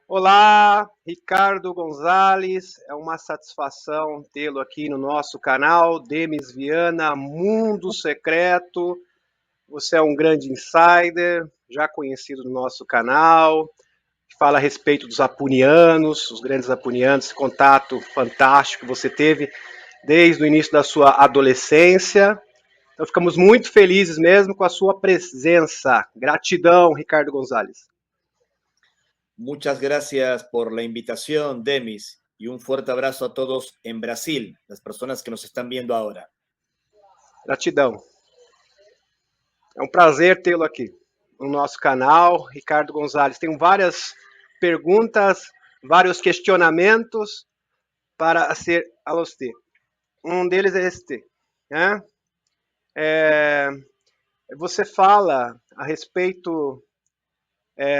Olá, Ricardo Gonzalez, é uma satisfação tê-lo aqui no nosso canal, Demis Viana, Mundo Secreto. Você é um grande insider, já conhecido no nosso canal, que fala a respeito dos apunianos, os grandes apunianos, esse contato fantástico que você teve desde o início da sua adolescência. Então ficamos muito felizes mesmo com a sua presença. Gratidão, Ricardo Gonzalez. Muchas gracias por la invitación, Demis, y un fuerte abrazo a todos en Brasil, las personas que nos están viendo ahora. Gratidão. É um prazer tê-lo aqui no nosso canal, Ricardo Gonzalez. Tenho várias perguntas, vários questionamentos para ser a você. Um deles é este, né? Você fala a respeito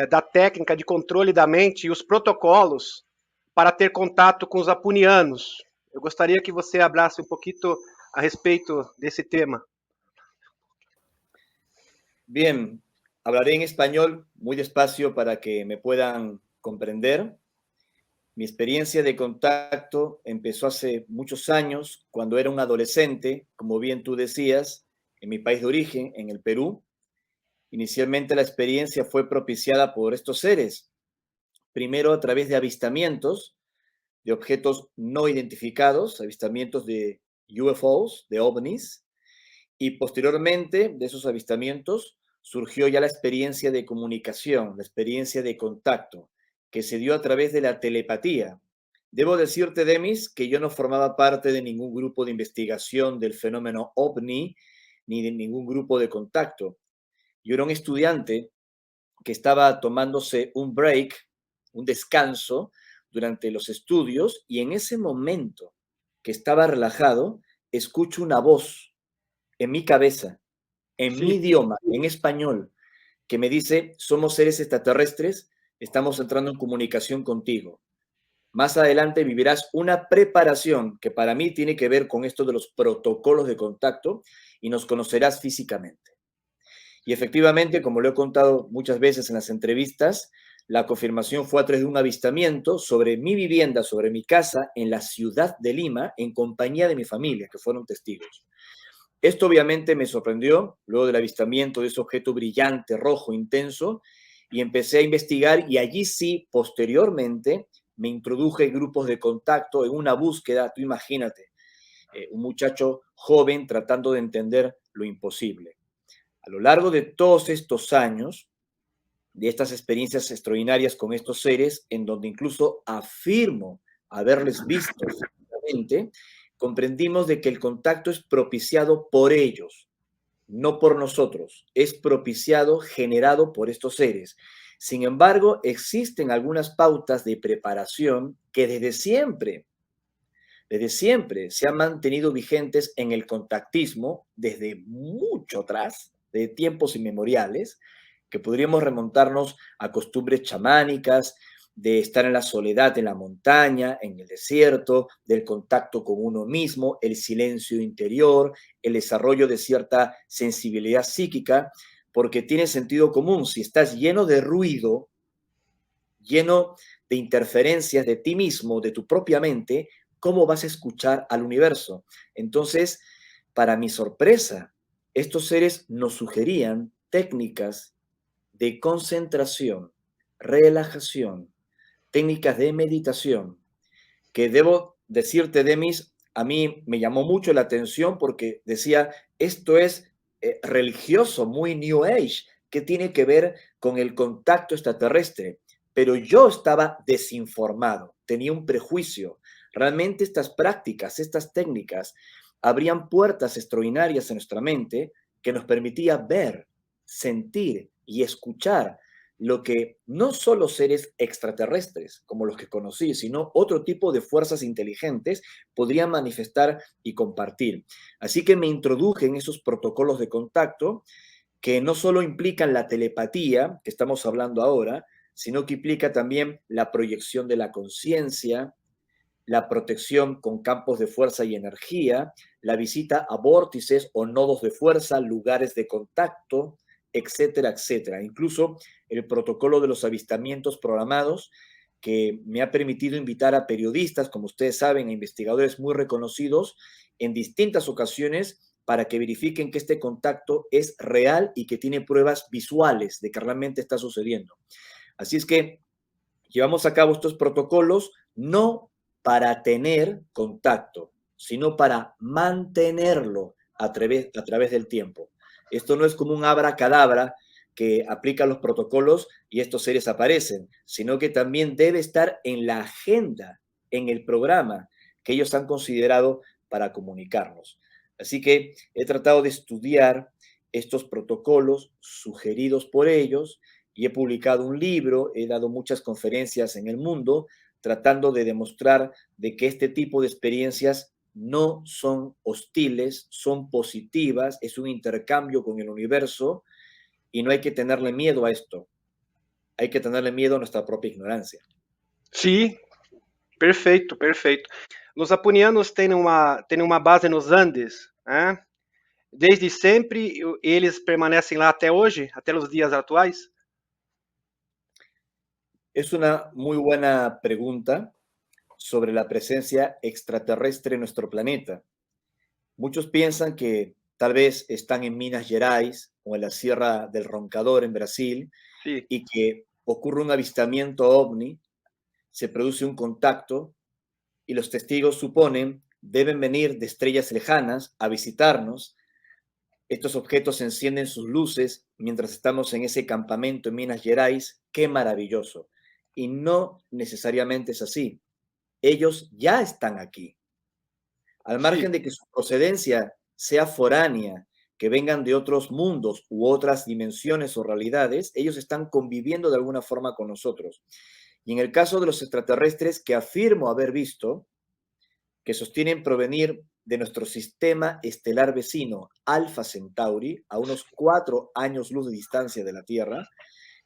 da técnica de controle da mente e os protocolos para ter contato com os apunianos. Eu gostaria que você hablasse um pouquinho a respeito desse tema. Bien, hablaré en español muy despacio para que me puedan comprender. Mi experiencia de contacto empezó hace muchos años, cuando era un adolescente, como bien tú decías, en mi país de origen, en el Perú. Inicialmente la experiencia fue propiciada por estos seres, primero a través de avistamientos de objetos no identificados, avistamientos de UFOs, de ovnis, y posteriormente de esos avistamientos surgió ya la experiencia de comunicación, la experiencia de contacto, que se dio a través de la telepatía. Debo decirte, Demis, que yo no formaba parte de ningún grupo de investigación del fenómeno ovni, ni de ningún grupo de contacto. Yo era un estudiante que estaba tomándose un break, un descanso durante los estudios, y en ese momento que estaba relajado, escucho una voz en mi cabeza, en mi Sim. idioma, en español, que me dice: somos seres extraterrestres, estamos entrando en comunicación contigo. Más adelante vivirás una preparación que para mí tiene que ver con esto de los protocolos de contacto y nos conocerás físicamente. Y efectivamente, como lo he contado muchas veces en las entrevistas, la confirmación fue a través de un avistamiento sobre mi vivienda, sobre mi casa, en la ciudad de Lima, en compañía de mi familia, que fueron testigos. Esto obviamente me sorprendió, luego del avistamiento de ese objeto brillante, rojo, intenso, y empecé a investigar, y allí sí, posteriormente, me introduje en grupos de contacto, en una búsqueda. Tú imagínate, un muchacho joven tratando de entender lo imposible. A lo largo de todos estos años, de estas experiencias extraordinarias con estos seres, en donde incluso afirmo haberles visto físicamente, comprendimos de que el contacto es propiciado por ellos, no por nosotros. Es propiciado, generado por estos seres. Sin embargo, existen algunas pautas de preparación que desde siempre se han mantenido vigentes en el contactismo desde mucho atrás, de tiempos inmemoriales, que podríamos remontarnos a costumbres chamánicas, de estar en la soledad, en la montaña, en el desierto, del contacto con uno mismo, el silencio interior, el desarrollo de cierta sensibilidad psíquica, porque tiene sentido común. Si estás lleno de ruido, lleno de interferencias de ti mismo, de tu propia mente, ¿cómo vas a escuchar al universo? Entonces, para mi sorpresa, estos seres nos sugerían técnicas de concentración, relajación, técnicas de meditación, que debo decirte, Demis, a mí me llamó mucho la atención porque decía, esto es religioso, muy New Age, ¿qué tiene que ver con el contacto extraterrestre? Pero yo estaba desinformado, tenía un prejuicio. Realmente estas prácticas, estas técnicas, abrían puertas extraordinarias en nuestra mente que nos permitía ver, sentir y escuchar lo que no solo seres extraterrestres, como los que conocí, sino otro tipo de fuerzas inteligentes podrían manifestar y compartir. Así que me introduje en esos protocolos de contacto que no solo implican la telepatía, que estamos hablando ahora, sino que implica también la proyección de la conciencia, la protección con campos de fuerza y energía, la visita a vórtices o nodos de fuerza, lugares de contacto, etcétera, etcétera. Incluso el protocolo de los avistamientos programados, que me ha permitido invitar a periodistas, como ustedes saben, a investigadores muy reconocidos en distintas ocasiones para que verifiquen que este contacto es real y que tiene pruebas visuales de que realmente está sucediendo. Así es que llevamos a cabo estos protocolos no para tener contacto, sino para mantenerlo a través del tiempo. Esto no es como un abracadabra que aplica los protocolos y estos seres aparecen, sino que también debe estar en la agenda, en el programa que ellos han considerado para comunicarnos. Así que he tratado de estudiar estos protocolos sugeridos por ellos y he publicado un libro, he dado muchas conferencias en el mundo tratando de demostrar de que este tipo de experiencias no son hostiles, son positivas, es un intercambio con el universo y no hay que tenerle miedo a esto, hay que tenerle miedo a nuestra propia ignorancia. Sim, perfeito, perfeito. Os apunianos têm uma base nos Andes, né? Desde sempre, eles permanecem lá até hoje, até os dias atuais? Es una muy buena pregunta sobre la presencia extraterrestre en nuestro planeta. Muchos piensan que tal vez están en Minas Gerais o en la Sierra del Roncador en Brasil Sim. y que ocurre un avistamiento ovni, se produce un contacto y los testigos suponen deben venir de estrellas lejanas a visitarnos. Estos objetos encienden sus luces mientras estamos en ese campamento en Minas Gerais. ¡Qué maravilloso! Y no necesariamente es así. Ellos ya están aquí. Al Sim. margen de que su procedencia sea foránea, que vengan de otros mundos u otras dimensiones o realidades, ellos están conviviendo de alguna forma con nosotros. Y en el caso de los extraterrestres que afirmo haber visto, que sostienen provenir de nuestro sistema estelar vecino, Alpha Centauri, a unos 4 años luz de distancia de la Tierra,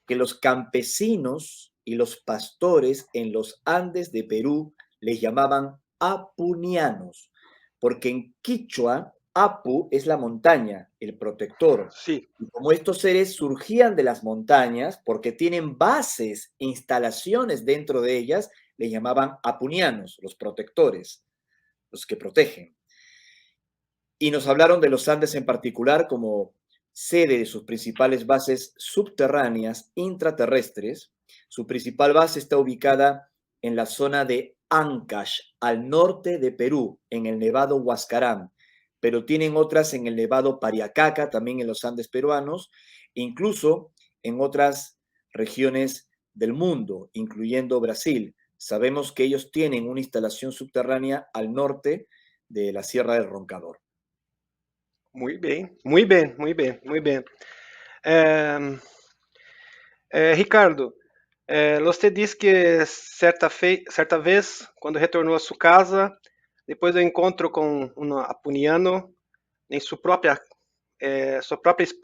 que los campesinos y los pastores en los Andes de Perú les llamaban apunianos, porque en quichua, Apu es la montaña, el protector. Sim. Y como estos seres surgían de las montañas, porque tienen bases, instalaciones dentro de ellas, les llamaban apunianos, los protectores, los que protegen. Y nos hablaron de los Andes en particular como sede de sus principales bases subterráneas intraterrestres. Su principal base está ubicada en la zona de Ancash, al norte de Perú, en el Nevado Huascarán, pero tienen otras en el Nevado Pariacaca, también en los Andes peruanos, incluso en otras regiones del mundo, incluyendo Brasil. Sabemos que ellos tienen una instalación subterránea al norte de la Sierra del Roncador. Muito bem, muito bem, muito bem, muito bem. Ricardo, você disse que certa vez, quando retornou à sua casa, depois do encontro com um apuniano, nem sua própria,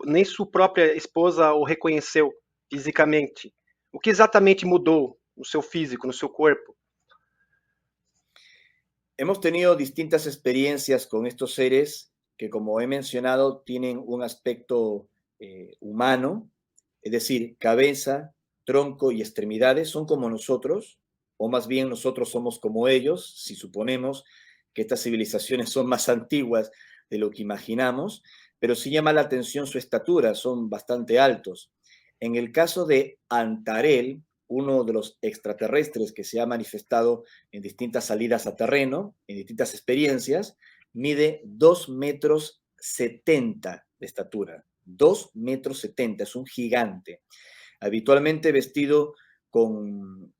nem sua própria esposa o reconheceu fisicamente. O que exatamente mudou no seu físico, no seu corpo? Hemos tenido distintas experiencias con estos seres que, como he mencionado, tienen un aspecto humano, es decir, cabeza, tronco y extremidades, son como nosotros, o más bien nosotros somos como ellos, si suponemos que estas civilizaciones son más antiguas de lo que imaginamos, pero sí llama la atención su estatura, son bastante altos. En el caso de Antarel, uno de los extraterrestres que se ha manifestado en distintas salidas a terreno, en distintas experiencias, mide 2,70 m de estatura. 2,70 m, es un gigante. Habitualmente vestido con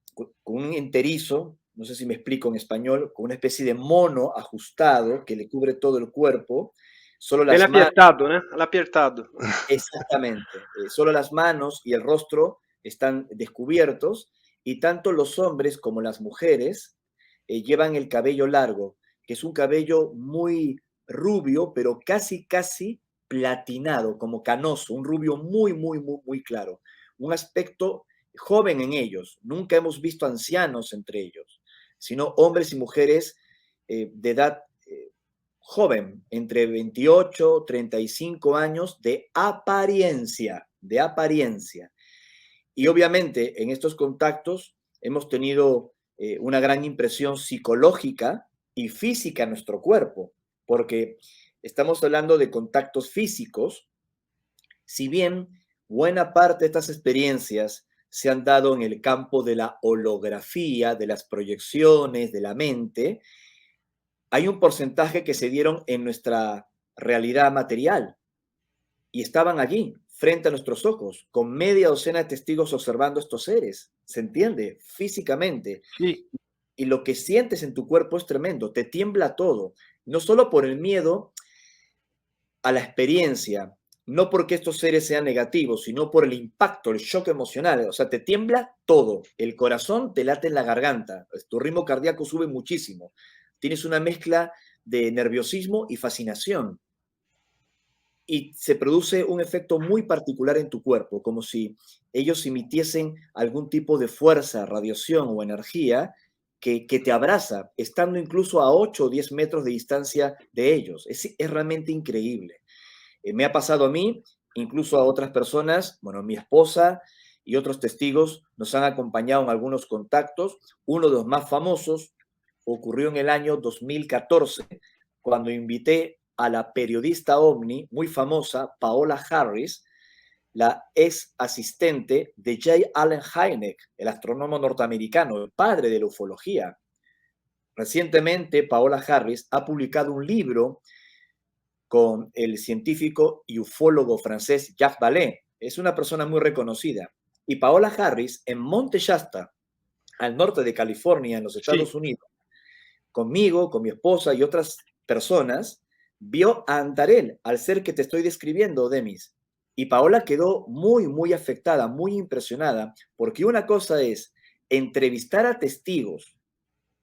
un enterizo, no sé si me explico en español, con una especie de mono ajustado que le cubre todo el cuerpo, solo Bem las manos. apertado, né? Apertado. Exactamente. Solo las manos y el rostro están descubiertos y tanto los hombres como las mujeres llevan el cabello largo, que es un cabello muy rubio, pero casi, casi platinado, como canoso, un rubio muy, muy, muy, muy claro. Un aspecto joven en ellos. Nunca hemos visto ancianos entre ellos, sino hombres y mujeres de edad joven, entre 28 35 años de apariencia, de apariencia. Y obviamente en estos contactos hemos tenido una gran impresión psicológica y física en nuestro cuerpo, porque estamos hablando de contactos físicos. Si bien buena parte de estas experiencias se han dado en el campo de la holografía, de las proyecciones, de la mente, hay un porcentaje que se dieron en nuestra realidad material y estaban allí, frente a nuestros ojos, con media docena de testigos observando estos seres. ¿Se entiende? Físicamente. Sí. Y lo que sientes en tu cuerpo es tremendo, te tiembla todo, no solo por el miedo a la experiencia, no porque estos seres sean negativos, sino por el impacto, el shock emocional. O sea, te tiembla todo, el corazón te late en la garganta, tu ritmo cardíaco sube muchísimo, tienes una mezcla de nerviosismo y fascinación. Y se produce un efecto muy particular en tu cuerpo, como si ellos emitiesen algún tipo de fuerza, radiación o energía que te abraza, estando incluso a 8 o 10 metros de distancia de ellos. Es realmente increíble. Me ha pasado a mí, incluso a otras personas, bueno, mi esposa y otros testigos nos han acompañado en algunos contactos. Uno de los más famosos ocurrió en el año 2014, cuando invité a la periodista ovni muy famosa, Paola Harris, la ex asistente de J. Allen Hynek, el astrónomo norteamericano, el padre de la ufología. Recientemente, Paola Harris ha publicado un libro con el científico y ufólogo francés Jacques Vallée. Es una persona muy reconocida. Y Paola Harris, en Monte Shasta, al norte de California, en los Estados Unidos, conmigo, con mi esposa y otras personas, vio a Antarel, al ser que te estoy describiendo, Demis. Y Paola quedó muy, muy afectada, muy impresionada, porque una cosa es entrevistar a testigos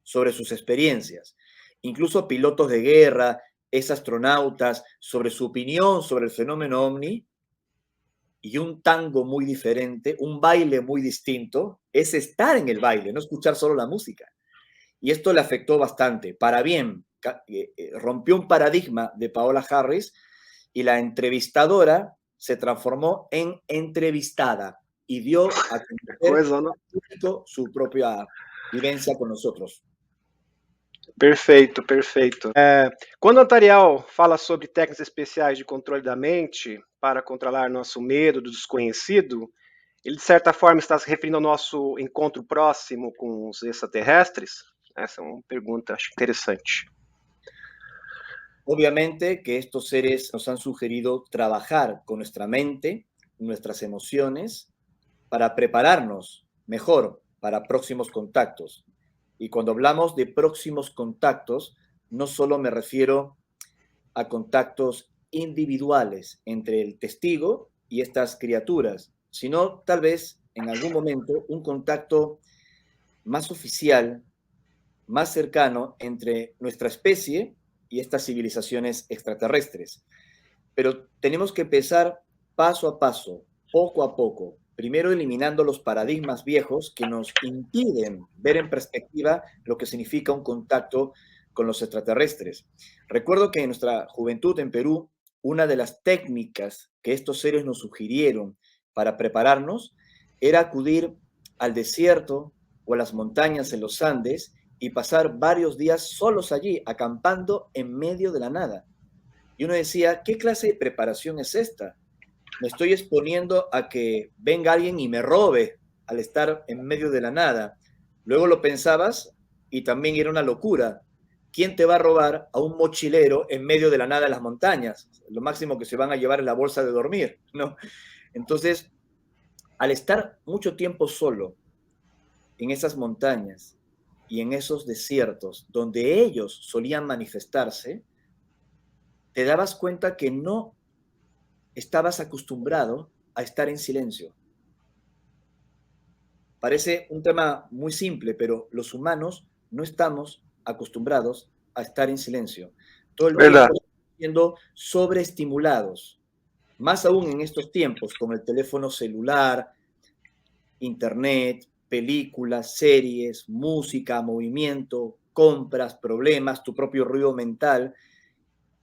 sobre sus experiencias, incluso pilotos de guerra, astronautas, sobre su opinión sobre el fenómeno ovni, y un tango muy diferente, un baile muy distinto, es estar en el baile, no escuchar solo la música. Y esto le afectó bastante, para bien, rompió un paradigma de Paola Harris y la entrevistadora se transformó en entrevistada y dio a conocer Coisa, não? su propia vivencia con nosotros. Perfeito, perfeito. Quando o Antariel fala sobre técnicas especiais de controle da mente para controlar nosso medo do desconhecido, ele de certa forma está se referindo ao nosso encontro próximo com os extraterrestres? Essa é uma pergunta, acho interessante. Obviamente que estos seres nos han sugerido trabajar con nuestra mente, nuestras emociones, para prepararnos mejor para próximos contactos. Y cuando hablamos de próximos contactos, no solo me refiero a contactos individuales entre el testigo y estas criaturas, sino tal vez en algún momento un contacto más oficial, más cercano entre nuestra especie y estas civilizaciones extraterrestres. Pero tenemos que empezar paso a paso, poco a poco, primero eliminando los paradigmas viejos que nos impiden ver en perspectiva lo que significa un contacto con los extraterrestres. Recuerdo que en nuestra juventud en Perú, una de las técnicas que estos seres nos sugirieron para prepararnos era acudir al desierto o a las montañas en los Andes y pasar varios días solos allí, acampando en medio de la nada. Y uno decía, ¿qué clase de preparación es esta? Me estoy exponiendo a que venga alguien y me robe al estar en medio de la nada. Luego lo pensabas y también era una locura. ¿Quién te va a robar a un mochilero en medio de la nada en las montañas? Lo máximo que se van a llevar es la bolsa de dormir, ¿no? Entonces, al estar mucho tiempo solo en esas montañas y en esos desiertos donde ellos solían manifestarse, te dabas cuenta que no estabas acostumbrado a estar en silencio. Parece un tema muy simple, pero los humanos no estamos acostumbrados a estar en silencio. Todo el Verdade. tiempo siendo sobreestimulados, más aún en estos tiempos con el teléfono celular, internet, películas, series, música, movimiento, compras, problemas, tu propio ruido mental.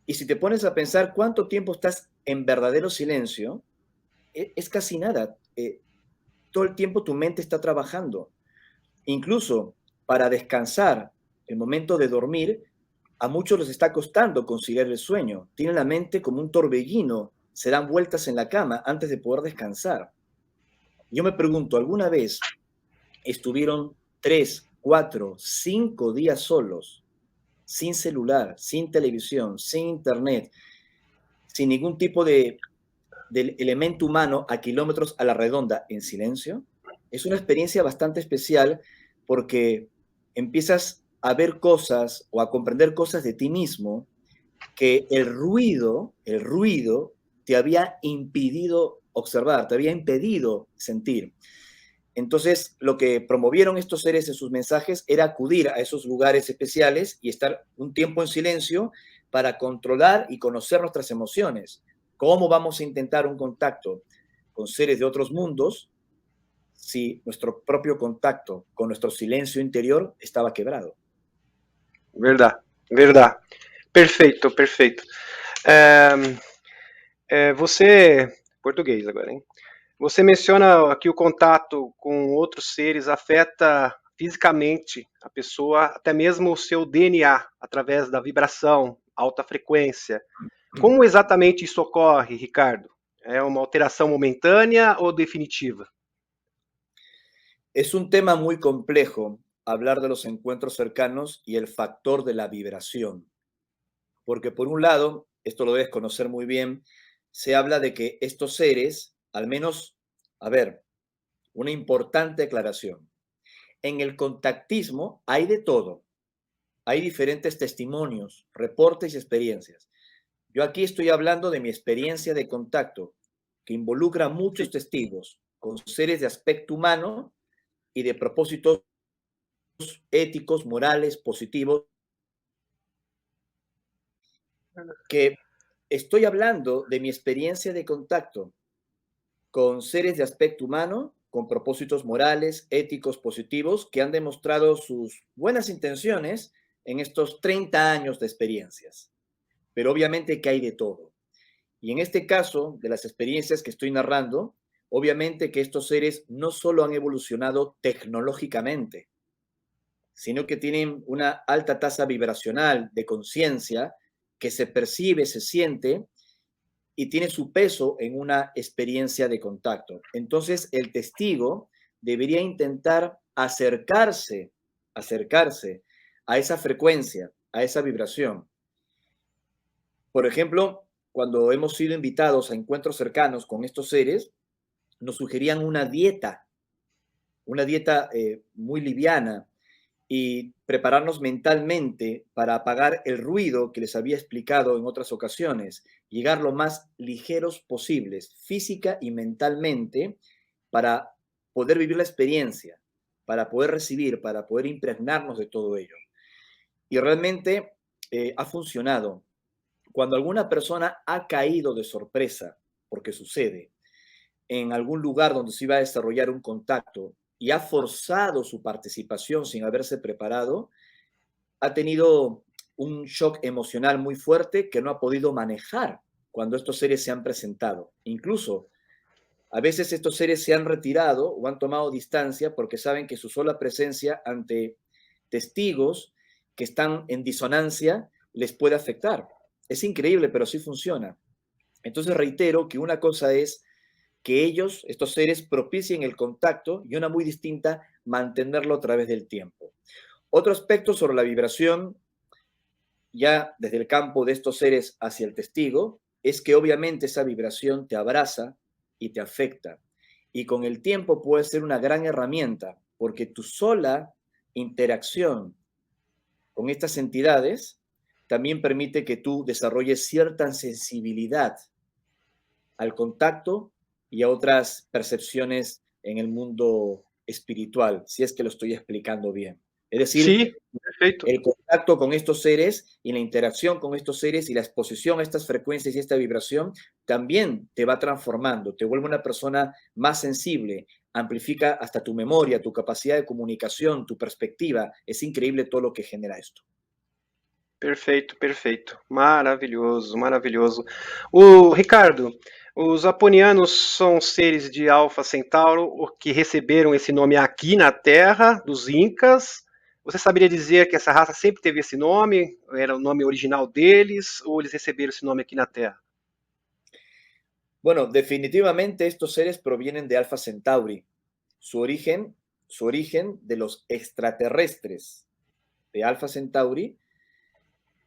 Y si te pones a pensar cuánto tiempo estás en verdadero silencio, es casi nada. Todo el tiempo tu mente está trabajando. Incluso para descansar, el momento de dormir, a muchos les está costando conciliar el sueño. Tienen la mente como un torbellino, se dan vueltas en la cama antes de poder descansar. Yo me pregunto, ¿alguna vez estuvieron 3, 4, 5 días solos, sin celular, sin televisión, sin internet, sin ningún tipo de elemento humano a kilómetros a la redonda, en silencio? Es una experiencia bastante especial porque empiezas a ver cosas o a comprender cosas de ti mismo que el ruido te había impedido observar, te había impedido sentir. Entonces, lo que promovieron estos seres en sus mensajes era acudir a esos lugares especiales y estar un tiempo en silencio para controlar y conocer nuestras emociones. ¿Cómo vamos a intentar un contacto con seres de otros mundos si nuestro propio contacto con nuestro silencio interior estaba quebrado? Verdade, verdade. Perfeito, perfeito. Você, português agora, hein? Você menciona que o contato com outros seres afeta fisicamente a pessoa, até mesmo o seu DNA, através da vibração, alta frequência. Como exatamente isso ocorre, Ricardo? É uma alteração momentânea ou definitiva? Es un tema muy complejo hablar de los encuentros cercanos y el factor de la vibración, porque por un lado, esto lo debes conocer muy bien, se habla de que estos seres, al menos, a ver, una importante aclaración. En el contactismo hay de todo. Hay diferentes testimonios, reportes y experiencias. Yo aquí estoy hablando de mi experiencia de contacto, que involucra a muchos testigos con seres de aspecto humano y de propósitos éticos, morales, positivos, que estoy hablando de mi experiencia de contacto con seres de aspecto humano, con propósitos morales, éticos, positivos, que han demostrado sus buenas intenciones en estos 30 años de experiencias. Pero obviamente que hay de todo. Y en este caso, de las experiencias que estoy narrando, obviamente que estos seres no solo han evolucionado tecnológicamente, sino que tienen una alta tasa vibracional de conciencia que se percibe, se siente y tiene su peso en una experiencia de contacto. Entonces, el testigo debería intentar acercarse a esa frecuencia, a esa vibración. Por ejemplo, cuando hemos sido invitados a encuentros cercanos con estos seres, nos sugerían una dieta muy liviana, y prepararnos mentalmente para apagar el ruido que les había explicado en otras ocasiones, llegar lo más ligeros posibles, física y mentalmente, para poder vivir la experiencia, para poder recibir, para poder impregnarnos de todo ello. Y realmente ha funcionado. Cuando alguna persona ha caído de sorpresa, porque sucede, en algún lugar donde se iba a desarrollar un contacto y ha forzado su participación sin haberse preparado, ha tenido un shock emocional muy fuerte que no ha podido manejar cuando estos seres se han presentado. Incluso, a veces estos seres se han retirado o han tomado distancia porque saben que su sola presencia ante testigos que están en disonancia les puede afectar. Es increíble, pero sí funciona. Entonces reitero que una cosa es que ellos, estos seres, propicien el contacto y una muy distinta, mantenerlo a través del tiempo. Otro aspecto sobre la vibración, ya desde el campo de estos seres hacia el testigo, es que obviamente esa vibración te abraza y te afecta. Y con el tiempo puede ser una gran herramienta, porque tu sola interacción con estas entidades también permite que tú desarrolles cierta sensibilidad al contacto y a otras percepciones en el mundo espiritual, si es que lo estoy explicando bien. Es decir, Sim, perfeito. el contacto con estos seres y la interacción con estos seres y la exposición a estas frecuencias y esta vibración también te va transformando, te vuelve una persona más sensible, amplifica hasta tu memoria, tu capacidad de comunicación, tu perspectiva. Es increíble todo lo que genera esto. Perfeito, perfeito. Maravilhoso, maravilhoso. O Ricardo, Os aponianos são seres de Alpha Centauro que receberam esse nome aqui na Terra, dos Incas. Você saberia dizer que essa raça sempre teve esse nome? Era o nome original deles? Ou eles receberam esse nome aqui na Terra? Bueno, definitivamente estos seres provienen de Alpha Centauri. Su origen, su origen de los extraterrestres de Alpha Centauri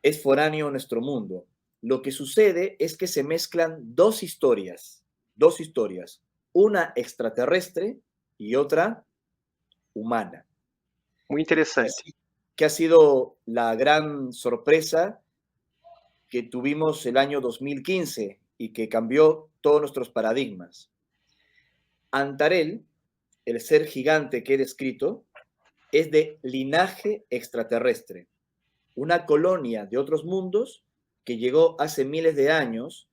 es foráneo a nuestro mundo. Lo que sucede es que se mezclan dos historias, una extraterrestre y otra humana. Muito interessante. Que ha sido la gran sorpresa que tuvimos el año 2015 y que cambió todos nuestros paradigmas. Antarel, el ser gigante que he descrito, es de linaje extraterrestre, una colonia de otros mundos que llegó hace miles de años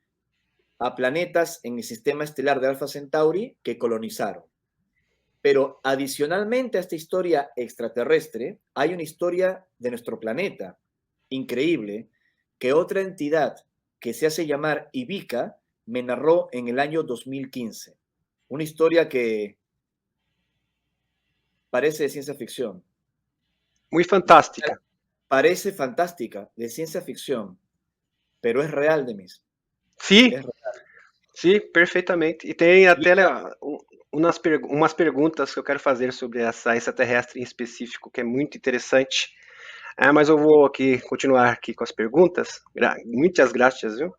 a planetas en el sistema estelar de Alpha Centauri que colonizaron. Pero adicionalmente a esta historia extraterrestre, hay una historia de nuestro planeta increíble que otra entidad que se hace llamar Ivica me narró en el año 2015. Una historia que parece de ciencia ficción. Muy fantástica. Parece fantástica, de ciencia ficción, pero es real, Demis. Sim, Es real. sim, perfeitamente. E tem até umas perguntas que eu quero fazer sobre essa extraterrestre em específico, que é muito interessante. Mas eu vou aqui continuar aqui com as perguntas. Muitas graças, viu?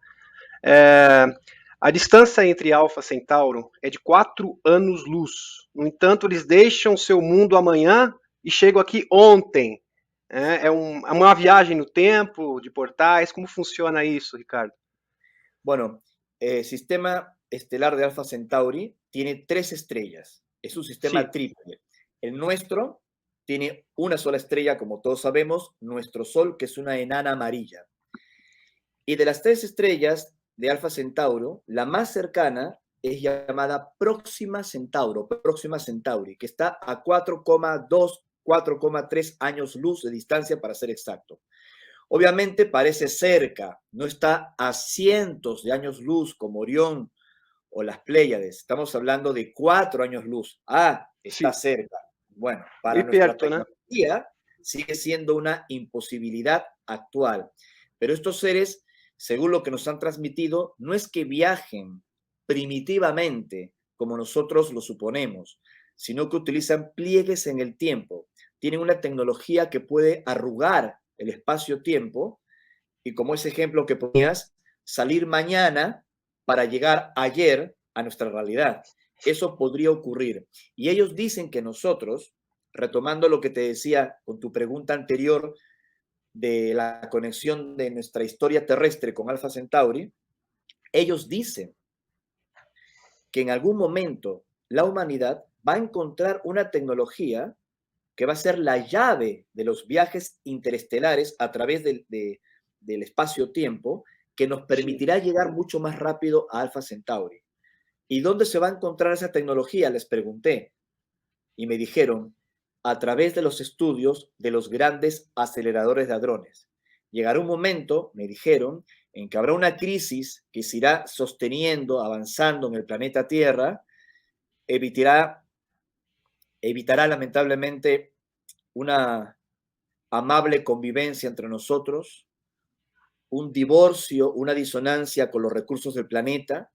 A distância entre Alpha Centauro é de 4 anos-luz. No entanto, eles deixam seu mundo amanhã e chegam aqui ontem. É uma viagem no tempo, de portais. Como funciona isso, Ricardo? Bueno, el sistema estelar de Alpha Centauri tiene 3 estrellas. Es un sistema Sim. triple. El nuestro tiene una sola estrella, como todos sabemos, nuestro Sol, que es una enana amarilla. Y de las 3 estrellas de Alpha Centauro, la más cercana es llamada Próxima Centauri, que está a 4,2, 4,3 años luz de distancia, para ser exacto. Obviamente parece cerca, no está a cientos de años luz como Orión o las Pléyades. Estamos hablando de 4 años luz. Está Sim. cerca. Bueno, para Muy nuestra perto, né? tecnología sigue siendo una imposibilidad actual. Pero estos seres, según lo que nos han transmitido, no es que viajen primitivamente como nosotros lo suponemos, sino que utilizan pliegues en el tiempo. Tienen una tecnología que puede arrugar el espacio-tiempo y, como ese ejemplo que ponías, salir mañana para llegar ayer a nuestra realidad. Eso podría ocurrir. Y ellos dicen que nosotros, retomando lo que te decía con tu pregunta anterior de la conexión de nuestra historia terrestre con Alpha Centauri, ellos dicen que en algún momento la humanidad va a encontrar una tecnología que va a ser la llave de los viajes interestelares a través del espacio-tiempo, que nos permitirá llegar mucho más rápido a Alpha Centauri. ¿Y dónde se va a encontrar esa tecnología? Les pregunté. Y me dijeron, a través de los estudios de los grandes aceleradores de hadrones. Llegará un momento, me dijeron, en que habrá una crisis que se irá sosteniendo, avanzando en el planeta Tierra, evitará lamentablemente una amable convivencia entre nosotros, un divorcio, una disonancia con los recursos del planeta,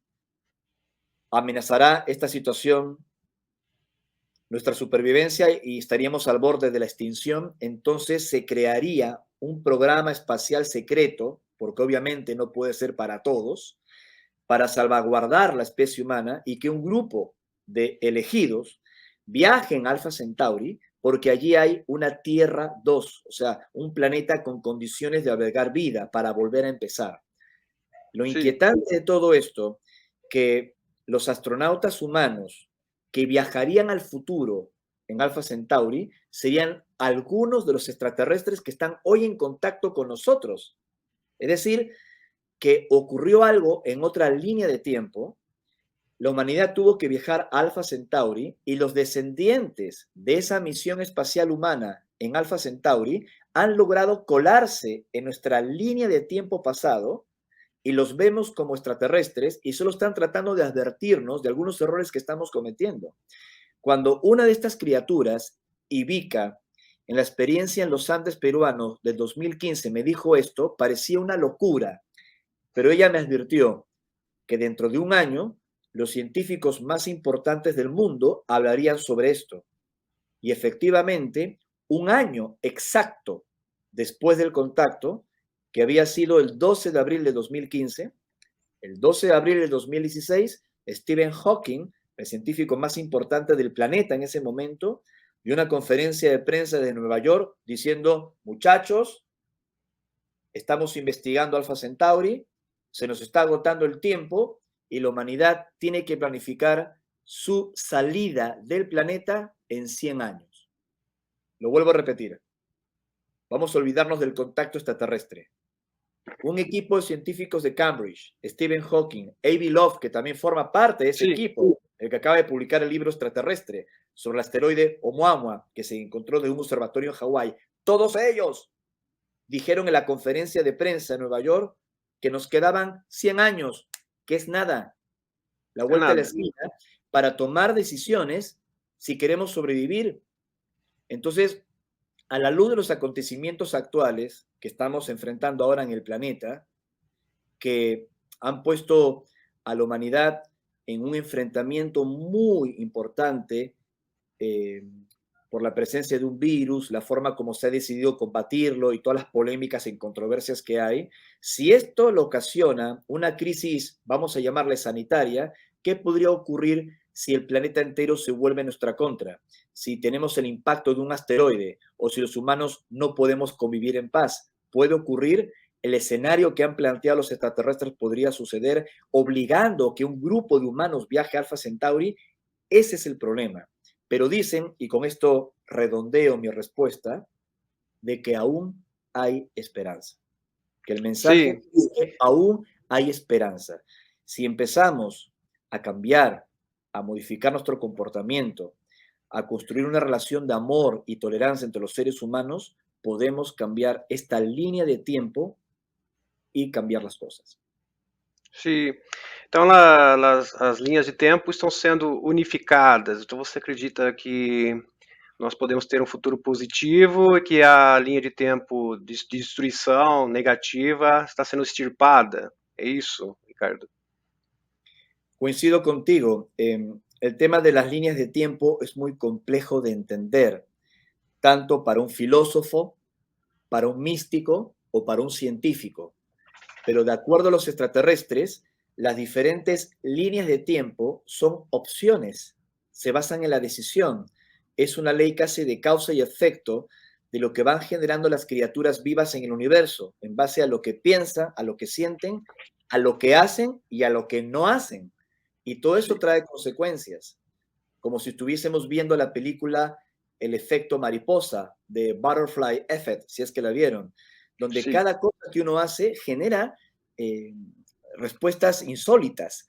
amenazará esta situación nuestra supervivencia y estaríamos al borde de la extinción. Entonces se crearía un programa espacial secreto, porque obviamente no puede ser para todos, para salvaguardar la especie humana y que un grupo de elegidos viajen a Alpha Centauri, porque allí hay una Tierra 2, o sea, un planeta con condiciones de albergar vida para volver a empezar. Lo Sim. inquietante de todo esto, que los astronautas humanos que viajarían al futuro en Alpha Centauri serían algunos de los extraterrestres que están hoy en contacto con nosotros. Es decir, que ocurrió algo en otra línea de tiempo, la humanidad tuvo que viajar a Alpha Centauri y los descendientes de esa misión espacial humana en Alpha Centauri han logrado colarse en nuestra línea de tiempo pasado y los vemos como extraterrestres y solo están tratando de advertirnos de algunos errores que estamos cometiendo. Cuando una de estas criaturas, Ivica, en la experiencia en los Andes peruanos del 2015 me dijo esto, parecía una locura, pero ella me advirtió que dentro de un año los científicos más importantes del mundo hablarían sobre esto. Y efectivamente, un año exacto después del contacto, que había sido el 12 de abril de 2015, el 12 de abril de 2016, Stephen Hawking, el científico más importante del planeta en ese momento, dio una conferencia de prensa de Nueva York diciendo, muchachos, estamos investigando Alpha Centauri, se nos está agotando el tiempo y la humanidad tiene que planificar su salida del planeta en 100 años. Lo vuelvo a repetir. Vamos a olvidarnos del contacto extraterrestre. Un equipo de científicos de Cambridge, Stephen Hawking, A.B. Love, que también forma parte de ese equipo, el que acaba de publicar el libro Extraterrestre sobre el asteroide Oumuamua, que se encontró de un observatorio en Hawái. Todos ellos dijeron en la conferencia de prensa en Nueva York que nos quedaban 100 años, que es nada, la vuelta de la esquina, para tomar decisiones si queremos sobrevivir. Entonces, a la luz de los acontecimientos actuales que estamos enfrentando ahora en el planeta, que han puesto a la humanidad en un enfrentamiento muy importante por la presencia de un virus, la forma como se ha decidido combatirlo y todas las polémicas y controversias que hay, si esto lo ocasiona una crisis, vamos a llamarle sanitaria, ¿qué podría ocurrir si el planeta entero se vuelve en nuestra contra? Si tenemos el impacto de un asteroide o si los humanos no podemos convivir en paz. Puede ocurrir, el escenario que han planteado los extraterrestres podría suceder, obligando a que un grupo de humanos viaje a Alpha Centauri. Ese es el problema. Pero dicen, y con esto redondeo mi respuesta, de que aún hay esperanza. Que el mensaje es que aún hay esperanza. Si empezamos a cambiar, a modificar nuestro comportamiento, a construir una relación de amor y tolerancia entre los seres humanos, podemos cambiar esta línea de tiempo y cambiar las cosas. Sim. Então, as linhas de tempo estão sendo unificadas. Então, você acredita que nós podemos ter um futuro positivo e que a linha de tempo de destruição negativa está sendo extirpada? É isso, Ricardo? Coincido contigo. El tema de las líneas de tiempo es muy complejo de entender, tanto para un filósofo, para un místico o para un científico. Pero de acuerdo a los extraterrestres, las diferentes líneas de tiempo son opciones, se basan en la decisión. Es una ley casi de causa y efecto de lo que van generando las criaturas vivas en el universo, en base a lo que piensan, a lo que sienten, a lo que hacen y a lo que no hacen. Y todo eso trae consecuencias, como si estuviésemos viendo la película El efecto mariposa de Butterfly Effect, si es que la vieron, donde cada cosa que uno hace genera respuestas insólitas.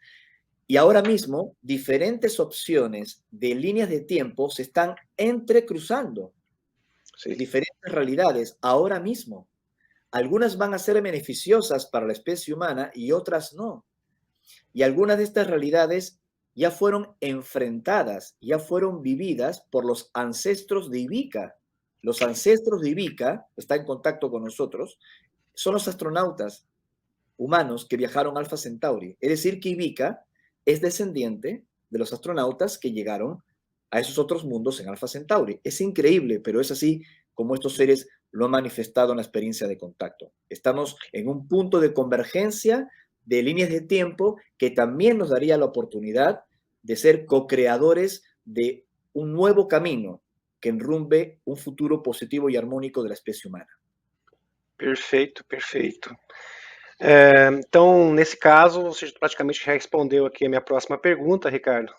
Y ahora mismo, diferentes opciones de líneas de tiempo se están entrecruzando. Diferentes realidades, ahora mismo. Algunas van a ser beneficiosas para la especie humana y otras no. Y algunas de estas realidades ya fueron enfrentadas, ya fueron vividas por los ancestros de Ivica. Los ancestros de Ivica, está en contacto con nosotros, son los astronautas humanos que viajaron a Alpha Centauri. Es decir, que Ivica es descendiente de los astronautas que llegaron a esos otros mundos en Alpha Centauri. Es increíble, pero es así como estos seres lo han manifestado en la experiencia de contacto. Estamos en un punto de convergencia de líneas de tiempo que también nos daría la oportunidad de ser co-creadores de un nuevo camino que enrumbe un futuro positivo y armónico de la especie humana. Perfeito, perfeito. Então, nesse caso, você praticamente já respondeu aqui a minha próxima pergunta, Ricardo,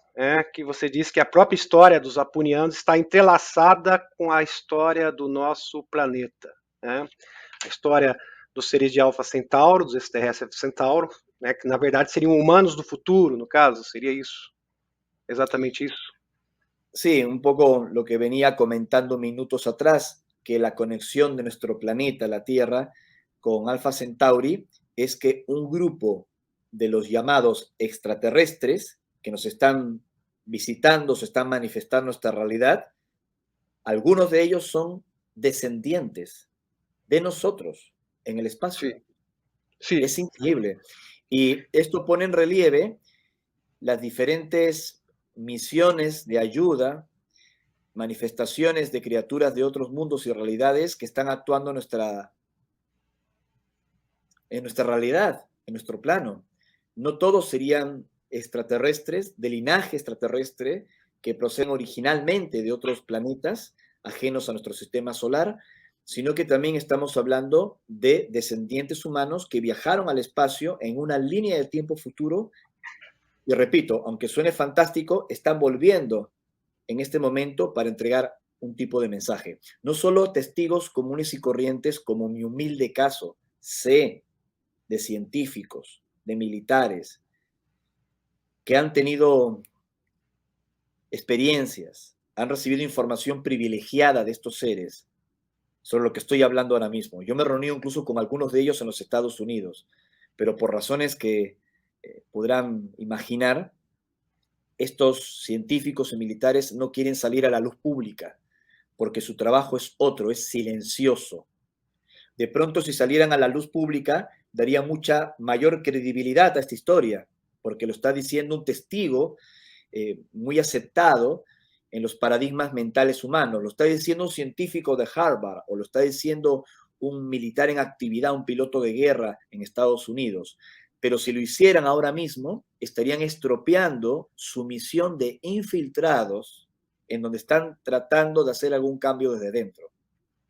que você disse que a própria história dos apunianos está entrelaçada com a história do nosso planeta. A história dos seres de Alpha Centauro, dos extraterrestres de Centauro, que na verdade seriam humanos do futuro, no caso, seria isso? Exatamente isso? Sí, un poco lo que venía comentando minutos atrás, que la conexión de nuestro planeta, la Tierra, con Alpha Centauri es que un grupo de los llamados extraterrestres que nos están visitando, se están manifestando esta realidad, algunos de ellos son descendientes de nosotros en el espacio. Sim, sim, Es increíble. Y esto pone en relieve las diferentes misiones de ayuda, manifestaciones de criaturas de otros mundos y realidades que están actuando en nuestra realidad, en nuestro plano. No todos serían extraterrestres, de linaje extraterrestre, que proceden originalmente de otros planetas ajenos a nuestro sistema solar, sino que también estamos hablando de descendientes humanos que viajaron al espacio en una línea de tiempo futuro. Y repito, aunque suene fantástico, están volviendo en este momento para entregar un tipo de mensaje. No solo testigos comunes y corrientes, como mi humilde caso, sé de científicos, de militares, que han tenido experiencias, han recibido información privilegiada de estos seres, sobre lo que estoy hablando ahora mismo. Yo me he reunido incluso con algunos de ellos en los Estados Unidos, pero por razones que podrán imaginar, estos científicos y militares no quieren salir a la luz pública, porque su trabajo es otro, es silencioso. De pronto, si salieran a la luz pública, daría mucha mayor credibilidad a esta historia, porque lo está diciendo un testigo muy aceptado en los paradigmas mentales humanos. Lo está diciendo un científico de Harvard o lo está diciendo un militar en actividad, un piloto de guerra en Estados Unidos. Pero si lo hicieran ahora mismo, estarían estropeando su misión de infiltrados en donde están tratando de hacer algún cambio desde dentro.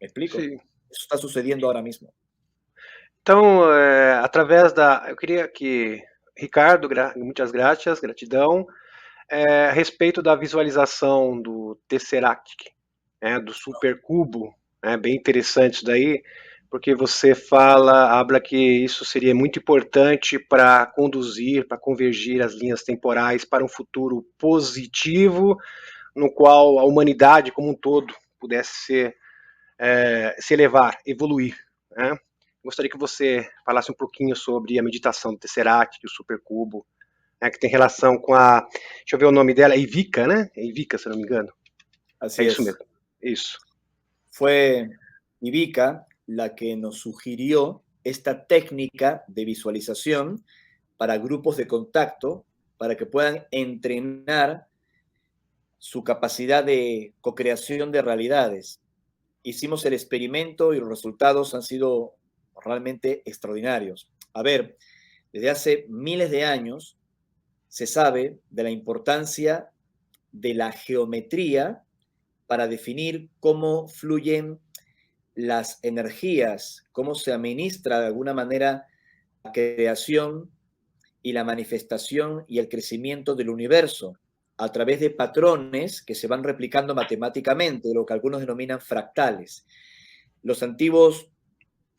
¿Me explico? sim. Eso está sucediendo ahora mismo. Então, através da. Eu queria que. Ricardo, muitas graças, gratidão. A respeito da visualização do Tesseract, né, do supercubo, bem interessante isso daí, porque você habla que isso seria muito importante para conduzir, para convergir as linhas temporais para um futuro positivo, no qual a humanidade como um todo pudesse se elevar, evoluir. Né? Gostaria que você falasse um pouquinho sobre a meditação do Tesseract, do supercubo, que tem relação com a. Deixa eu ver o nome dela, Ivica, né? Ivica, se não me engano. É Así isso es. mesmo. Isso. Fue Ivica la que nos sugirió esta técnica de visualización para grupos de contacto, para que puedan entrenar su capacidad de co-creación de realidades. Hicimos el experimento y los resultados han sido realmente extraordinarios. A ver, desde hace miles de años se sabe de la importancia de la geometría para definir cómo fluyen las energías, cómo se administra de alguna manera la creación y la manifestación y el crecimiento del universo a través de patrones que se van replicando matemáticamente, lo que algunos denominan fractales. Los antiguos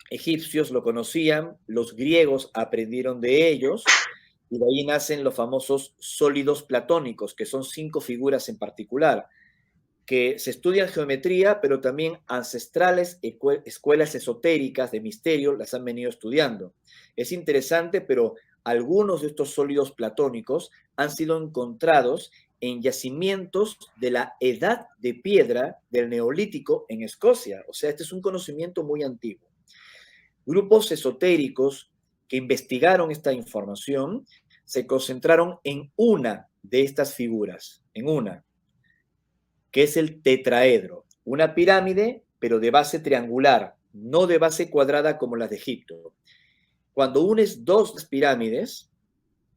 egipcios lo conocían, los griegos aprendieron de ellos, y de ahí nacen los famosos sólidos platónicos, que son 5 figuras en particular, que se estudian geometría, pero también ancestrales escuelas esotéricas de misterio las han venido estudiando. Es interesante, pero algunos de estos sólidos platónicos han sido encontrados en yacimientos de la edad de piedra del Neolítico en Escocia. O sea, este es un conocimiento muy antiguo. Grupos esotéricos que investigaron esta información se concentraron en una de estas figuras, en una, que es el tetraedro, una pirámide, pero de base triangular, no de base cuadrada como las de Egipto. Cuando unes dos pirámides,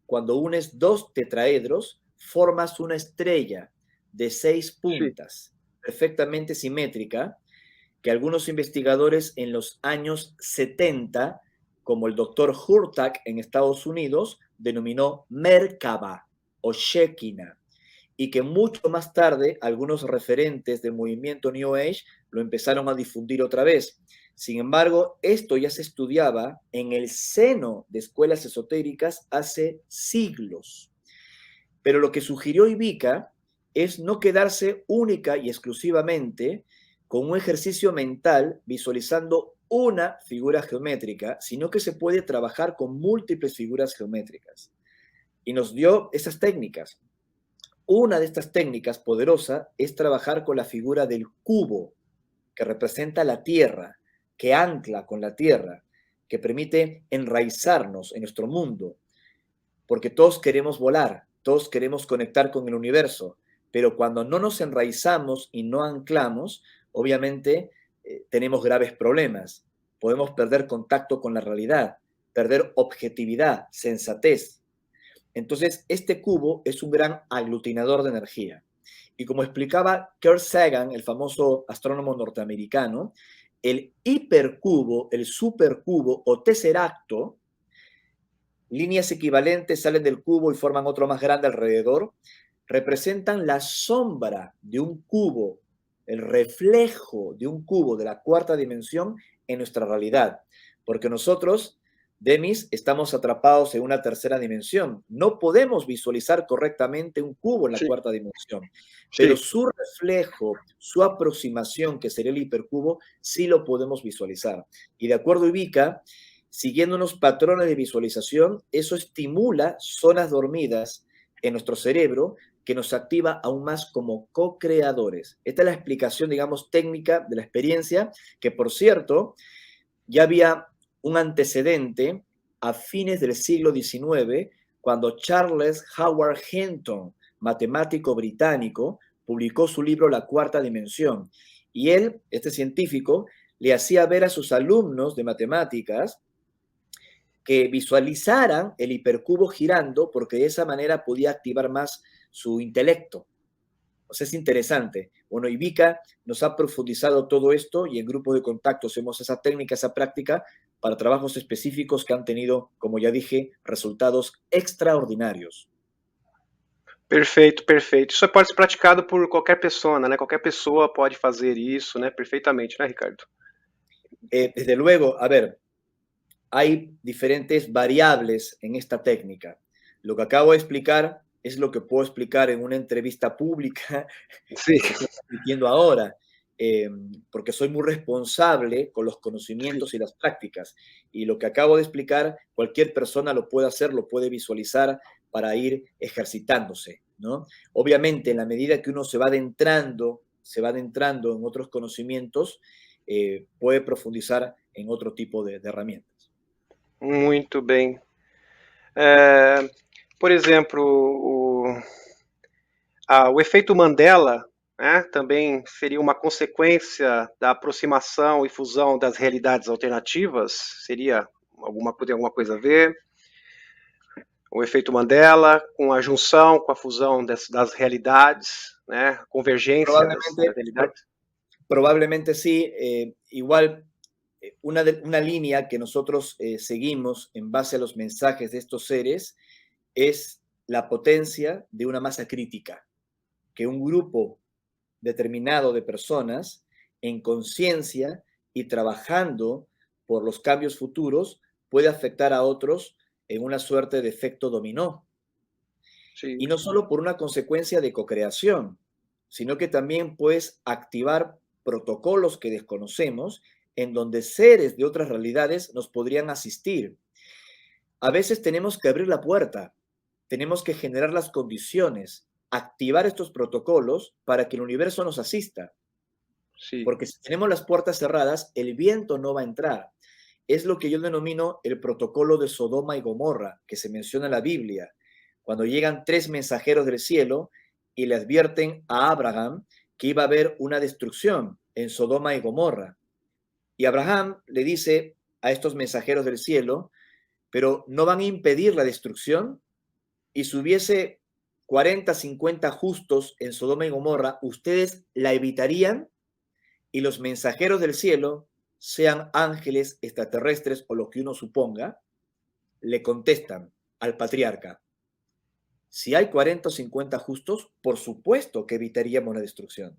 cuando unes dos tetraedros, formas una estrella de 6 Sim. puntas, perfectamente simétrica, que algunos investigadores en los años 70, como el doctor Hurtak en Estados Unidos, denominó Merkaba o Shekinah, y que mucho más tarde algunos referentes del movimiento New Age lo empezaron a difundir otra vez. Sin embargo, esto ya se estudiaba en el seno de escuelas esotéricas hace siglos. Pero lo que sugirió Ivica es no quedarse única y exclusivamente con un ejercicio mental visualizando una figura geométrica, sino que se puede trabajar con múltiples figuras geométricas. Y nos dio esas técnicas. Una de estas técnicas poderosa es trabajar con la figura del cubo, que representa la tierra, que ancla con la tierra, que permite enraizarnos en nuestro mundo, porque todos queremos volar, todos queremos conectar con el universo, pero cuando no nos enraizamos y no anclamos, obviamente tenemos graves problemas. Podemos perder contacto con la realidad, perder objetividad, sensatez. Entonces, este cubo es un gran aglutinador de energía. Y como explicaba Carl Sagan, el famoso astrónomo norteamericano, el hipercubo, el supercubo o tesseracto, líneas equivalentes salen del cubo y forman otro más grande alrededor, representan la sombra de un cubo, el reflejo de un cubo de la cuarta dimensión en nuestra realidad. Porque nosotros, Demis, estamos atrapados en una tercera dimensión. No podemos visualizar correctamente un cubo en la cuarta dimensión, pero su reflejo, su aproximación, que sería el hipercubo, sí lo podemos visualizar. Y de acuerdo a Ivica, siguiendo unos patrones de visualización, eso estimula zonas dormidas en nuestro cerebro que nos activa aún más como co-creadores. Esta es la explicación, digamos, técnica de la experiencia, que por cierto, ya había un antecedente a fines del siglo XIX, cuando Charles Howard Hinton, matemático británico, publicó su libro La Cuarta Dimensión. Y él, este científico, le hacía ver a sus alumnos de matemáticas que visualizaran el hipercubo girando, porque de esa manera podía activar más su intelecto. O sea, es interesante. Bueno, Ivica nos ha profundizado todo esto y en grupos de contacto hacemos esa técnica, esa práctica para trabajos específicos que han tenido, como ya dije, resultados extraordinarios. Perfeito, perfeito. Isso pode ser praticado por qualquer pessoa, né? Qualquer pessoa pode fazer isso, né? Perfeitamente, né, Ricardo? Desde luego, a ver, hay diferentes variables en esta técnica. Lo que acabo de explicar es lo que puedo explicar en una entrevista pública Sí. que estoy transmitiendo ahora, porque soy muy responsable con los conocimientos y las prácticas. Y lo que acabo de explicar, cualquier persona lo puede hacer, lo puede visualizar para ir ejercitándose, ¿no? Obviamente, en la medida que uno se va adentrando en otros conocimientos, puede profundizar en otro tipo de herramientas. Muito bem. Por exemplo, o efeito Mandela, né, também seria uma consequência da aproximação e fusão das realidades alternativas? Tem alguma coisa a ver? O efeito Mandela com a junção, com a fusão das realidades, né, convergência das realidades? Probablemente sí. Igual, una línea que nosotros seguimos en base a los mensajes de estos seres es la potencia de una masa crítica, que un grupo determinado de personas en conciencia y trabajando por los cambios futuros puede afectar a otros en una suerte de efecto dominó. Sí. Y no solo por una consecuencia de cocreación, sino que también puedes activar protocolos que desconocemos en donde seres de otras realidades nos podrían asistir. A veces tenemos que abrir la puerta, tenemos que generar las condiciones, activar estos protocolos para que el universo nos asista. Sí. Porque si tenemos las puertas cerradas, el viento no va a entrar. Es lo que yo denomino el protocolo de Sodoma y Gomorra, que se menciona en la Biblia, cuando llegan 3 mensajeros del cielo y le advierten a Abraham que iba a haber una destrucción en Sodoma y Gomorra. Y Abraham le dice a estos mensajeros del cielo, pero no van a impedir la destrucción, y si hubiese 40, 50 justos en Sodoma y Gomorra, ustedes la evitarían. Y los mensajeros del cielo, sean ángeles, extraterrestres o lo que uno suponga, le contestan al patriarca: si hay 40 o 50 justos, por supuesto que evitaríamos la destrucción.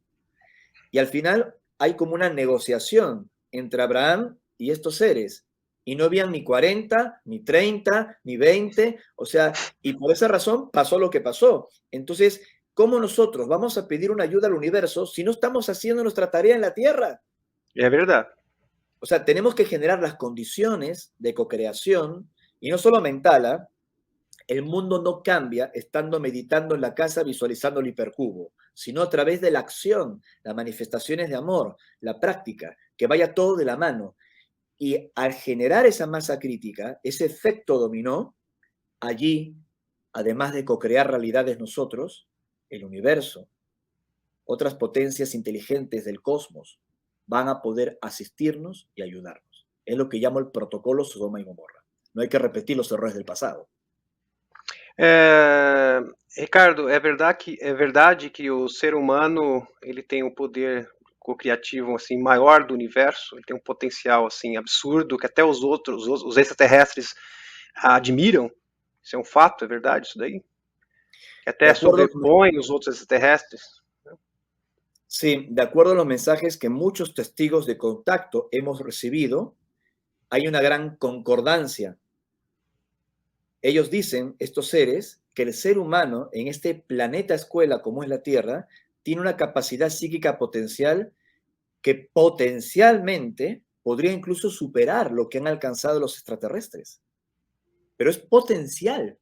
Y al final hay como una negociación entre Abraham y estos seres. Y no habían ni 40, ni 30, ni 20. O sea, y por esa razón pasó lo que pasó. Entonces, ¿cómo nosotros vamos a pedir una ayuda al universo si no estamos haciendo nuestra tarea en la Tierra? Es verdad. O sea, tenemos que generar las condiciones de co-creación, y no solo mental, ¿eh? El mundo no cambia estando meditando en la casa visualizando el hipercubo, sino a través de la acción, las manifestaciones de amor, la práctica, que vaya todo de la mano. Y al generar esa masa crítica, ese efecto dominó, allí, además de co-crear realidades nosotros, el universo, otras potencias inteligentes del cosmos, van a poder asistirnos y ayudarnos. Es lo que llamo el protocolo Sodoma y Gomorra. No hay que repetir los errores del pasado. Ricardo, é verdade que o ser humano ele tem um poder co-criativo assim maior do universo, ele tem um potencial assim absurdo que até os extraterrestres admiram. Isso é um fato, é verdade isso daí? Que De até acuerdo, sobrepõe os outros extraterrestres. sí, de acuerdo a los mensajes que muchos testigos de contacto hemos recibido, hay una gran concordancia. Ellos dicen, estos seres, que el ser humano en este planeta escuela como es la Tierra, tiene una capacidad psíquica potencial que potencialmente podría incluso superar lo que han alcanzado los extraterrestres. Pero es potencial.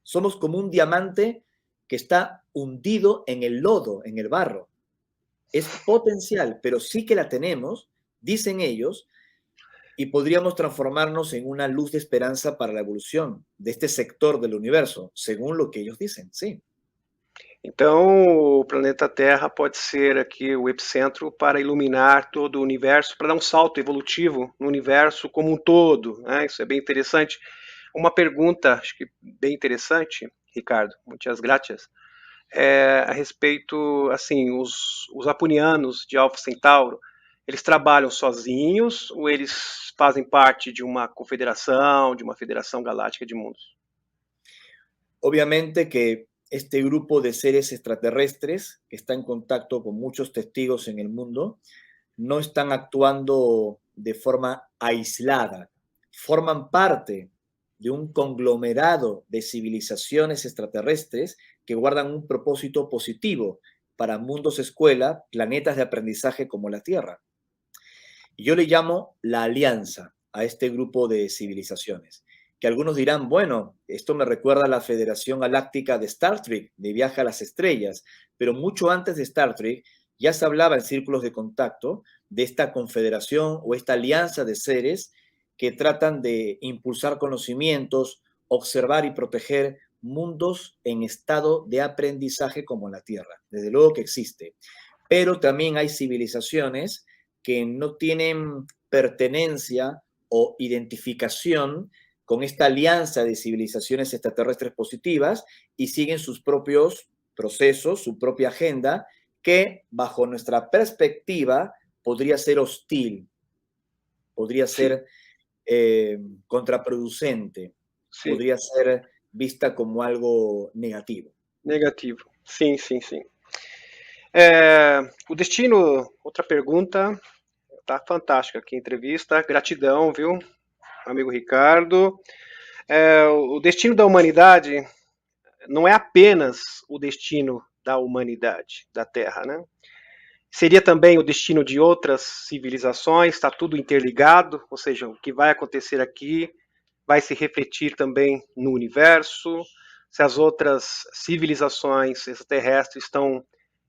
Somos como un diamante que está hundido en el lodo, en el barro. Es potencial, pero sí que la tenemos, dicen ellos, y podríamos transformarnos en una luz de esperanza para la evolución de este sector del universo, según lo que ellos dicen, sí. Então, o planeta Terra pode ser aqui o epicentro para iluminar todo o universo, para dar um salto evolutivo no universo como um todo, né? Isso é bem interessante. Uma pergunta, acho que bem interessante, Ricardo, muitas gracias, a respeito, assim, os apunianos de Alpha Centauro, eles trabalham sozinhos ou eles fazem parte de uma confederação, de uma federação galáctica de mundos? Obviamente que este grupo de seres extraterrestres que está en contacto con muchos testigos en el mundo no están actuando de forma aislada, forman parte de un conglomerado de civilizaciones extraterrestres que guardan un propósito positivo para mundos escuela, planetas de aprendizaje como la Tierra. Y yo le llamo la alianza a este grupo de civilizaciones, que algunos dirán, bueno, esto me recuerda a la Federación Galáctica de Star Trek, de Viaje a las Estrellas, pero mucho antes de Star Trek ya se hablaba en círculos de contacto de esta confederación o esta alianza de seres que tratan de impulsar conocimientos, observar y proteger mundos en estado de aprendizaje como la Tierra. Desde luego que existe. Pero también hay civilizaciones que no tienen pertenencia o identificación con esta alianza de civilizaciones extraterrestres positivas y siguen sus propios procesos, su propia agenda, que bajo nuestra perspectiva podría ser hostil, podría ser contraproducente, Sim, podría ser vista como algo negativo. negativo. Sim, sim, sim. O destino, outra pergunta, tá fantástica aqui a entrevista. Gratidão, viu, amigo Ricardo. O destino da humanidade não é apenas o destino da humanidade, da Terra, né? Seria também o destino de outras civilizações, está tudo interligado, ou seja, o que vai acontecer aqui vai se refletir também no universo, se as outras civilizações extraterrestres estão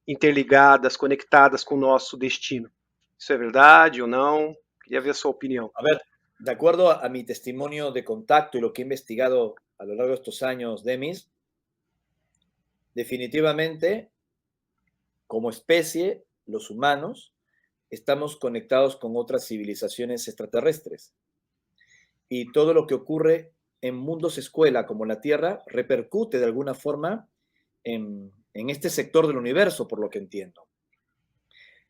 interligadas, conectadas com o nosso destino. Isso é verdade ou não? Queria ver a sua opinião. A ver, de acuerdo a mi testimonio de contacto y lo que he investigado a lo largo de estos años, Demis, definitivamente, como especie, los humanos, estamos conectados con otras civilizaciones extraterrestres. Y todo lo que ocurre en mundos escuela como la Tierra repercute de alguna forma en este sector del universo, por lo que entiendo.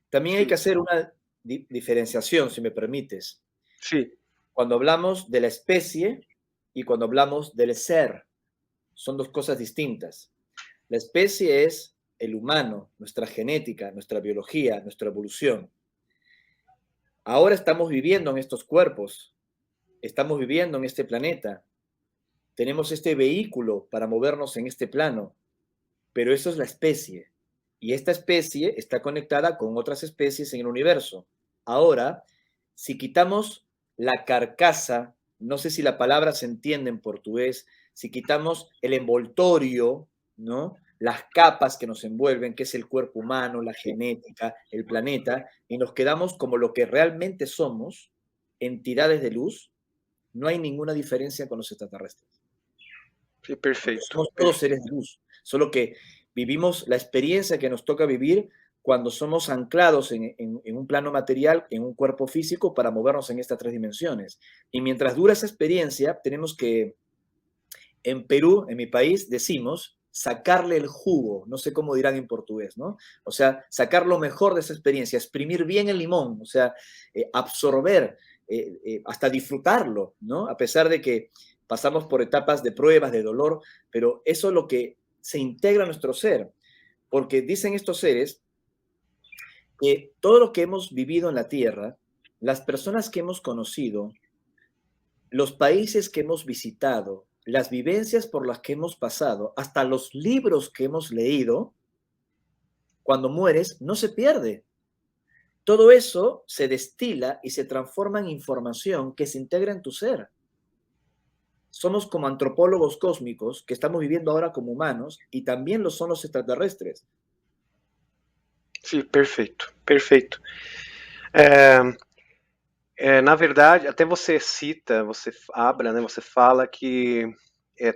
También hay que hacer una diferenciación, si me permites. Sí. Cuando hablamos de la especie y cuando hablamos del ser, son dos cosas distintas. La especie es el humano, nuestra genética, nuestra biología, nuestra evolución. Ahora estamos viviendo en estos cuerpos, estamos viviendo en este planeta, tenemos este vehículo para movernos en este plano, pero eso es la especie. Y esta especie está conectada con otras especies en el universo. Ahora, si quitamos la carcasa, no sé si la palabra se entiende en portugués, si quitamos el envoltorio, ¿no? Las capas que nos envuelven, que es el cuerpo humano, la genética, el planeta, y nos quedamos como lo que realmente somos, entidades de luz, no hay ninguna diferencia con los extraterrestres. Sim, Porque perfeito, somos todos seres perfeito. de luz, solo que vivimos la experiencia que nos toca vivir cuando somos anclados en un plano material, en un cuerpo físico, para movernos en estas tres dimensiones. Y mientras dura esa experiencia, tenemos que, en Perú, en mi país, decimos sacarle el jugo, no sé cómo dirán en portugués, ¿no? O sea, sacar lo mejor de esa experiencia, exprimir bien el limón, o sea, absorber, hasta disfrutarlo, ¿no? A pesar de que pasamos por etapas de pruebas, de dolor, pero eso es lo que se integra a nuestro ser, porque dicen estos seres que todo lo que hemos vivido en la Tierra, las personas que hemos conocido, los países que hemos visitado, las vivencias por las que hemos pasado, hasta los libros que hemos leído, cuando mueres, no se pierde. Todo eso se destila y se transforma en información que se integra en tu ser. Somos como antropólogos cósmicos que estamos viviendo ahora como humanos y también lo son los extraterrestres. Sim, perfeito, perfeito. É, na verdade, até você cita, você abra, né, você fala que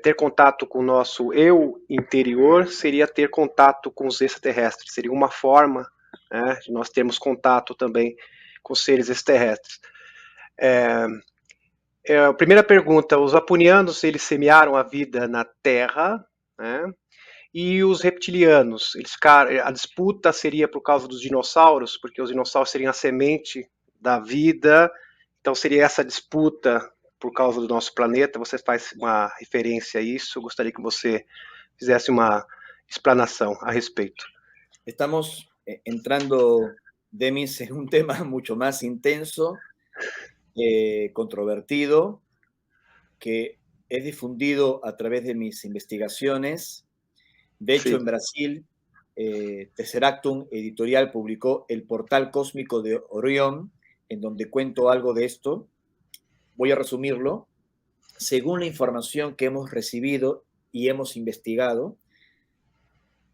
ter contato com o nosso eu interior seria ter contato com os extraterrestres, seria uma forma, né, de nós termos contato também com seres extraterrestres. A primeira pergunta, os apunianos, eles semearam a vida na Terra, né? E os reptilianos, eles ficaram, a disputa seria por causa dos dinossauros, porque os dinossauros seriam a semente da vida, então seria essa disputa por causa do nosso planeta. Você faz uma referência a isso, gostaria que você fizesse uma explanação a respeito. Estamos entrando, Demis, en un tema mucho más intenso, controvertido, que es difundido a través de mis investigaciones. De hecho, Sim, en Brasil, Tesseractum Editorial publicó El Portal Cósmico de Orión, en donde cuento algo de esto. Voy a resumirlo. Según la información que hemos recibido y hemos investigado,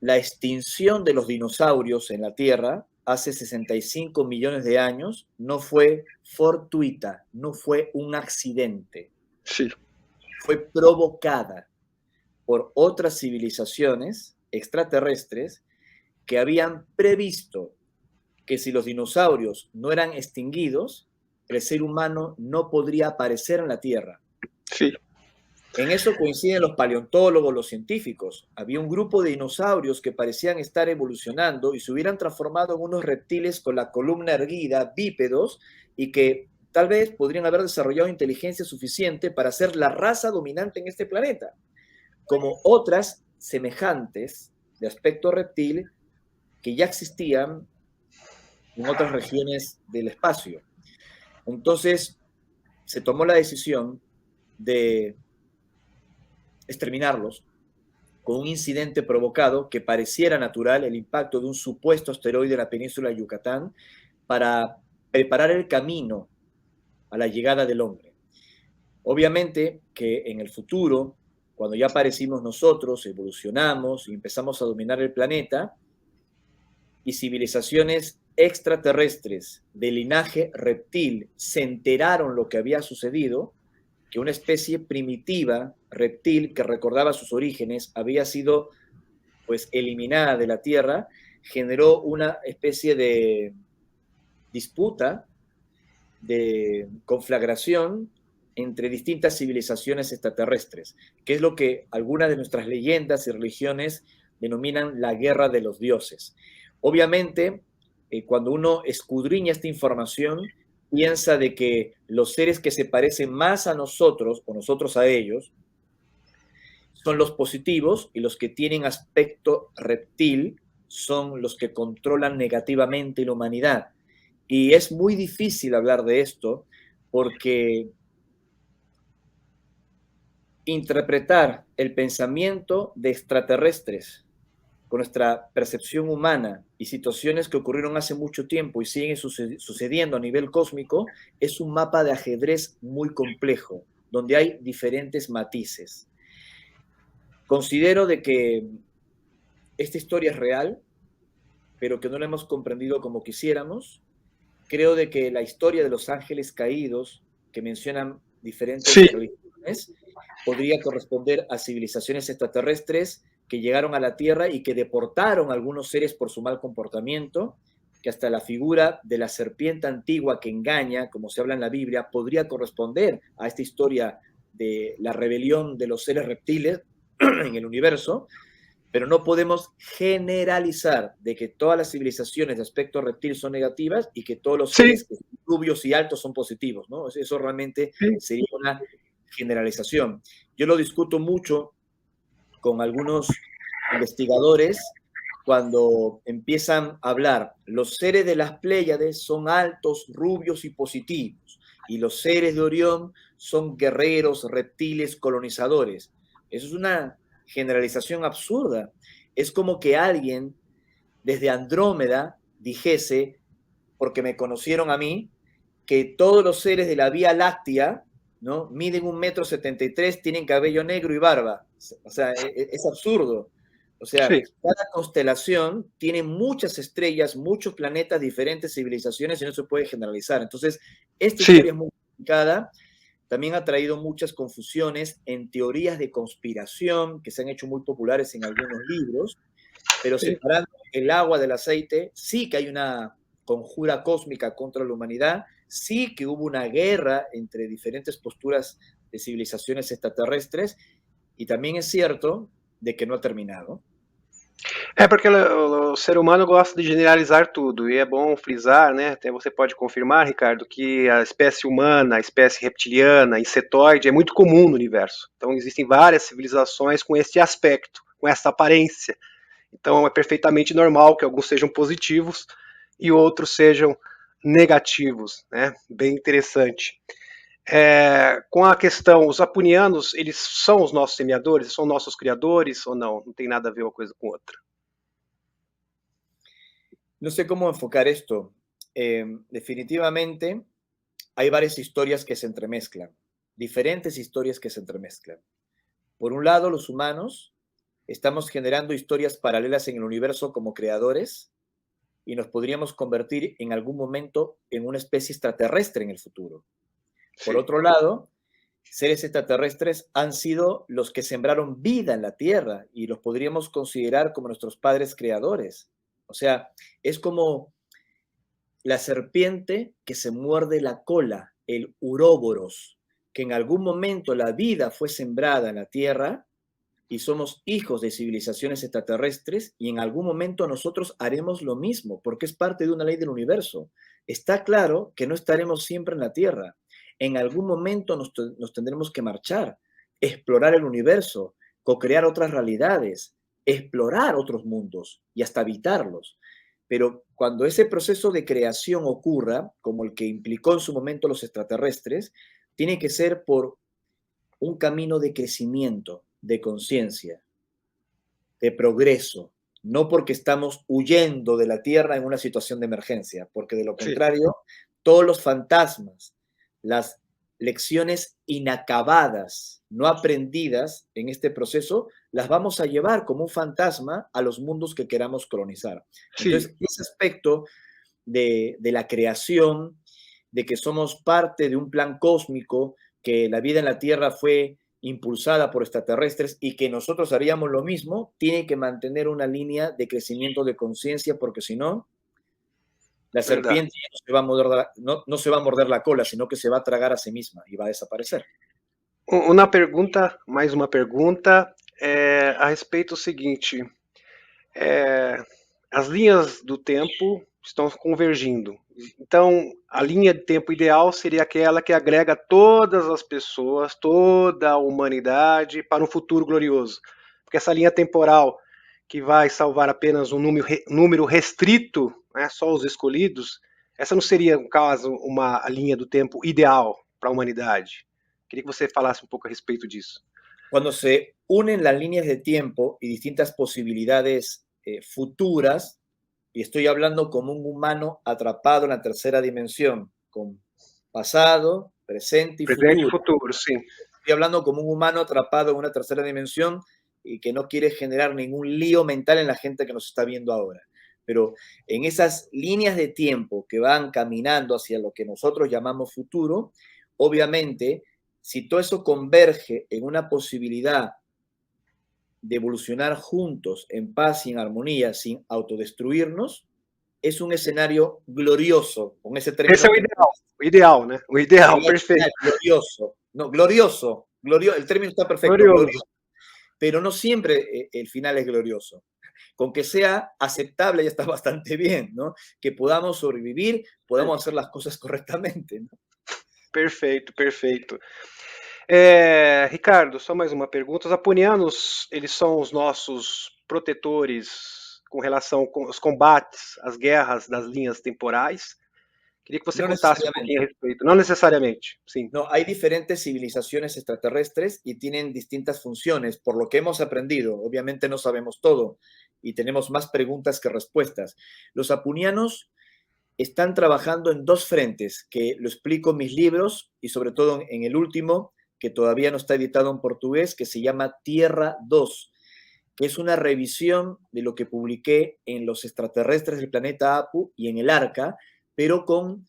la extinción de los dinosaurios en la Tierra hace 65 millones de años no fue fortuita, no fue un accidente, sim, fue provocada por otras civilizaciones extraterrestres que habían previsto que si los dinosaurios no eran extinguidos, el ser humano no podría aparecer en la Tierra. sim, En eso coinciden los paleontólogos, los científicos. Había un grupo de dinosaurios que parecían estar evolucionando y se hubieran transformado en unos reptiles con la columna erguida, bípedos, y que tal vez podrían haber desarrollado inteligencia suficiente para ser la raza dominante en este planeta, como otras semejantes de aspecto reptil que ya existían en otras regiones del espacio. Entonces, se tomó la decisión de exterminarlos con un incidente provocado que pareciera natural, el impacto de un supuesto asteroide en la península de Yucatán, para preparar el camino a la llegada del hombre. Obviamente que en el futuro, cuando ya aparecimos nosotros, evolucionamos y empezamos a dominar el planeta, y civilizaciones extraterrestres de linaje reptil se enteraron lo que había sucedido, que una especie primitiva reptil que recordaba sus orígenes había sido pues eliminada de la Tierra, generó una especie de disputa, de conflagración entre distintas civilizaciones extraterrestres, que es lo que algunas de nuestras leyendas y religiones denominan la guerra de los dioses. Obviamente, cuando uno escudriña esta información, piensa de que los seres que se parecen más a nosotros o nosotros a ellos son los positivos y los que tienen aspecto reptil son los que controlan negativamente la humanidad. Y es muy difícil hablar de esto porque interpretar el pensamiento de extraterrestres con nuestra percepción humana y situaciones que ocurrieron hace mucho tiempo y siguen sucediendo a nivel cósmico, es un mapa de ajedrez muy complejo, donde hay diferentes matices. Considero de que esta historia es real, pero que no la hemos comprendido como quisiéramos. Creo de que la historia de los ángeles caídos, que mencionan diferentes Sí, religiones, podría corresponder a civilizaciones extraterrestres que llegaron a la Tierra y que deportaron a algunos seres por su mal comportamiento, que hasta la figura de la serpiente antigua que engaña, como se habla en la Biblia, podría corresponder a esta historia de la rebelión de los seres reptiles en el universo, pero no podemos generalizar de que todas las civilizaciones de aspecto reptil son negativas y que todos los sí, seres que son rubios y altos son positivos, ¿no? Eso realmente sí. sería una generalización. Yo lo discuto mucho con algunos investigadores cuando empiezan a hablar, los seres de las Pléyades son altos, rubios y positivos, y los seres de Orión son guerreros, reptiles, colonizadores. Eso es una generalización absurda. Es como que alguien desde Andrómeda dijese, porque me conocieron a mí, que todos los seres de la Vía Láctea, ¿no? Miden 1,73 m, tienen cabello negro y barba. O sea, es absurdo. O sea, Sí, cada constelación tiene muchas estrellas, muchos planetas, diferentes civilizaciones y no se puede generalizar. Entonces, esta sí, historia es muy complicada. También ha traído muchas confusiones en teorías de conspiración que se han hecho muy populares en algunos libros, pero sí. separando el agua del aceite, sí que hay una conjura cósmica contra la humanidad, sí que hubo una guerra entre diferentes posturas de civilizaciones extraterrestres, y también es cierto de que no ha terminado. É porque o ser humano gosta de generalizar tudo, e é bom frisar, né? Até você pode confirmar, Ricardo, que a espécie humana, a espécie reptiliana, insetoide, é muito comum no universo. Então existem várias civilizações com esse aspecto, com essa aparência. Então é perfeitamente normal que alguns sejam positivos e outros sejam negativos, né? Bem interessante. Com a questão, os apunianos, eles são os nossos semeadores, são nossos criadores ou não? Não tem nada a ver uma coisa com outra. No sé cómo enfocar esto. Definitivamente hay varias historias que se entremezclan, diferentes historias que se entremezclan. Por un lado, los humanos estamos generando historias paralelas en el universo como creadores, y nos podríamos convertir en algún momento en una especie extraterrestre en el futuro. Por Sim, otro lado, seres extraterrestres han sido los que sembraron vida en la Tierra y los podríamos considerar como nuestros padres creadores. O sea, es como la serpiente que se muerde la cola, el uróboros, que en algún momento la vida fue sembrada en la Tierra y somos hijos de civilizaciones extraterrestres, y en algún momento nosotros haremos lo mismo, porque es parte de una ley del universo. Está claro que no estaremos siempre en la Tierra. En algún momento nos tendremos que marchar, explorar el universo, co-crear otras realidades, explorar otros mundos y hasta habitarlos. Pero cuando ese proceso de creación ocurra, como el que implicó en su momento los extraterrestres, tiene que ser por un camino de crecimiento, de conciencia, de progreso, no porque estamos huyendo de la Tierra en una situación de emergencia, porque de lo sim. contrario, todos los fantasmas, las lecciones inacabadas, no aprendidas en este proceso, las vamos a llevar como un fantasma a los mundos que queramos colonizar. Sim. Entonces, ese aspecto de la creación, de que somos parte de un plan cósmico, que la vida en la Tierra fue impulsada por extraterrestres y que nosotros haríamos lo mismo, tiene que mantener una línea de crecimiento de conciencia, porque si no, la Verdade. serpiente no se, va a morder, no se va a morder la cola, sino que se va a tragar a sí misma y va a desaparecer. Uma pergunta, mais uma pergunta, a respeito do seguinte: é, as linhas do tempo estão convergindo. Então, a linha de tempo ideal seria aquela que agrega todas as pessoas, toda a humanidade para um futuro glorioso. Porque essa linha temporal que vai salvar apenas um número restrito, né, só os escolhidos, essa não seria, no caso, uma linha do tempo ideal para a humanidade. Queria que você falasse um pouco a respeito disso. Cuando se unen las líneas de tiempo y distintas posibilidades futuras, y estoy hablando como un humano atrapado en la tercera dimensión, con pasado, presente y Presente e futuro. futuro, sim. Estoy hablando como un humano atrapado en una tercera dimensión y que no quiere generar ningún lío mental en la gente que nos está viendo ahora. Pero en esas líneas de tiempo que van caminando hacia lo que nosotros llamamos futuro, obviamente, si todo eso converge en una posibilidad de evolucionar juntos en paz y en armonía sin autodestruirnos, es un escenario glorioso, con ese término. Esse é o ideal. O ideal, né? O ideal, perfeito. Glorioso. No, glorioso. El término está perfecto, Glorioso. Pero no siempre el final es glorioso. Con que sea aceptable ya está bastante bien, ¿no? Que podamos sobrevivir, podamos hacer las cosas correctamente, ¿no? Perfeito, perfeito. Ricardo, só mais uma pergunta. Os apunianos, eles são os nossos protetores com relação aos combates, às guerras das linhas temporais. Queria que você No contasse um pouquinho a respeito. Não necessariamente, sim. No, hay diferentes civilizaciones extraterrestres y tienen distintas funciones, por lo que hemos aprendido. Obviamente no sabemos todo y tenemos más preguntas que respuestas. Los apunianos están trabajando en dos frentes, que lo explico en mis libros y sobre todo en el último, que todavía no está editado en portugués, que se llama Tierra 2, que es una revisión de lo que publiqué en Los extraterrestres del planeta Apu y en el Arca, pero con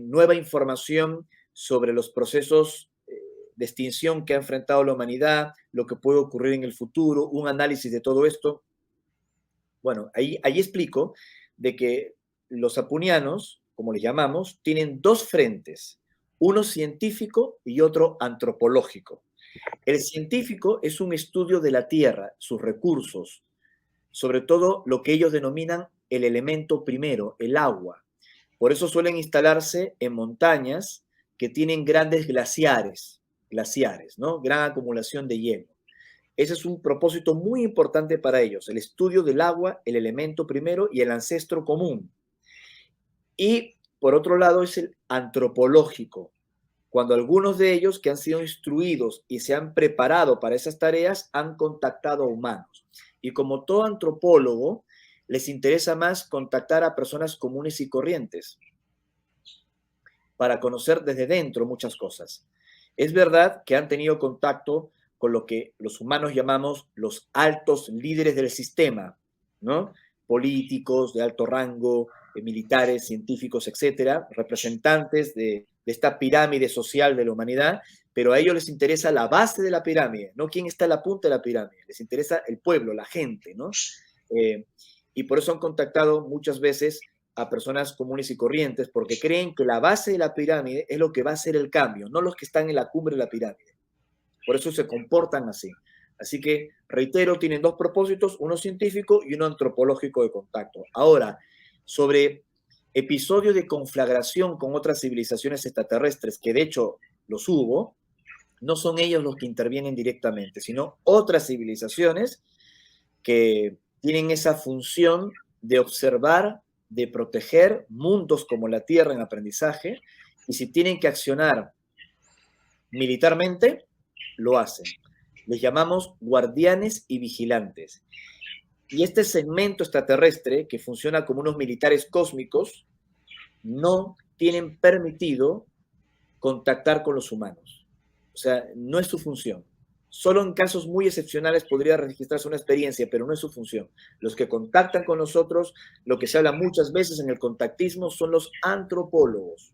nueva información sobre los procesos de extinción que ha enfrentado la humanidad, lo que puede ocurrir en el futuro, un análisis de todo esto. Bueno, ahí explico de que los apunianos, como les llamamos, tienen dos frentes, uno científico y otro antropológico. El científico es un estudio de la Tierra, sus recursos, sobre todo lo que ellos denominan el elemento primero, el agua. Por eso suelen instalarse en montañas que tienen grandes glaciares, ¿no? Gran acumulación de hielo. Ese es un propósito muy importante para ellos, el estudio del agua, el elemento primero y el ancestro común. Y por otro lado es el antropológico, cuando algunos de ellos que han sido instruidos y se han preparado para esas tareas han contactado a humanos. Y como todo antropólogo, les interesa más contactar a personas comunes y corrientes para conocer desde dentro muchas cosas. Es verdad que han tenido contacto con lo que los humanos llamamos los altos líderes del sistema, ¿no? Políticos de alto rango, militares, científicos, etcétera, representantes de esta pirámide social de la humanidad, pero a ellos les interesa la base de la pirámide, no quién está en la punta de la pirámide, les interesa el pueblo, la gente, ¿no? Y por eso han contactado muchas veces a personas comunes y corrientes, porque creen que la base de la pirámide es lo que va a hacer el cambio, no los que están en la cumbre de la pirámide. Por eso se comportan así. Así que, reitero, tienen dos propósitos, uno científico y uno antropológico de contacto. Ahora, sobre episodios de conflagración con otras civilizaciones extraterrestres, que de hecho los hubo, no son ellos los que intervienen directamente, sino otras civilizaciones que tienen esa función de observar, de proteger mundos como la Tierra en aprendizaje, y si tienen que accionar militarmente, lo hacen. Les llamamos guardianes y vigilantes. Y este segmento extraterrestre, que funciona como unos militares cósmicos, no tienen permitido contactar con los humanos. O sea, no es su función. Solo en casos muy excepcionales podría registrarse una experiencia, pero no es su función. Los que contactan con nosotros, lo que se habla muchas veces en el contactismo, son los antropólogos,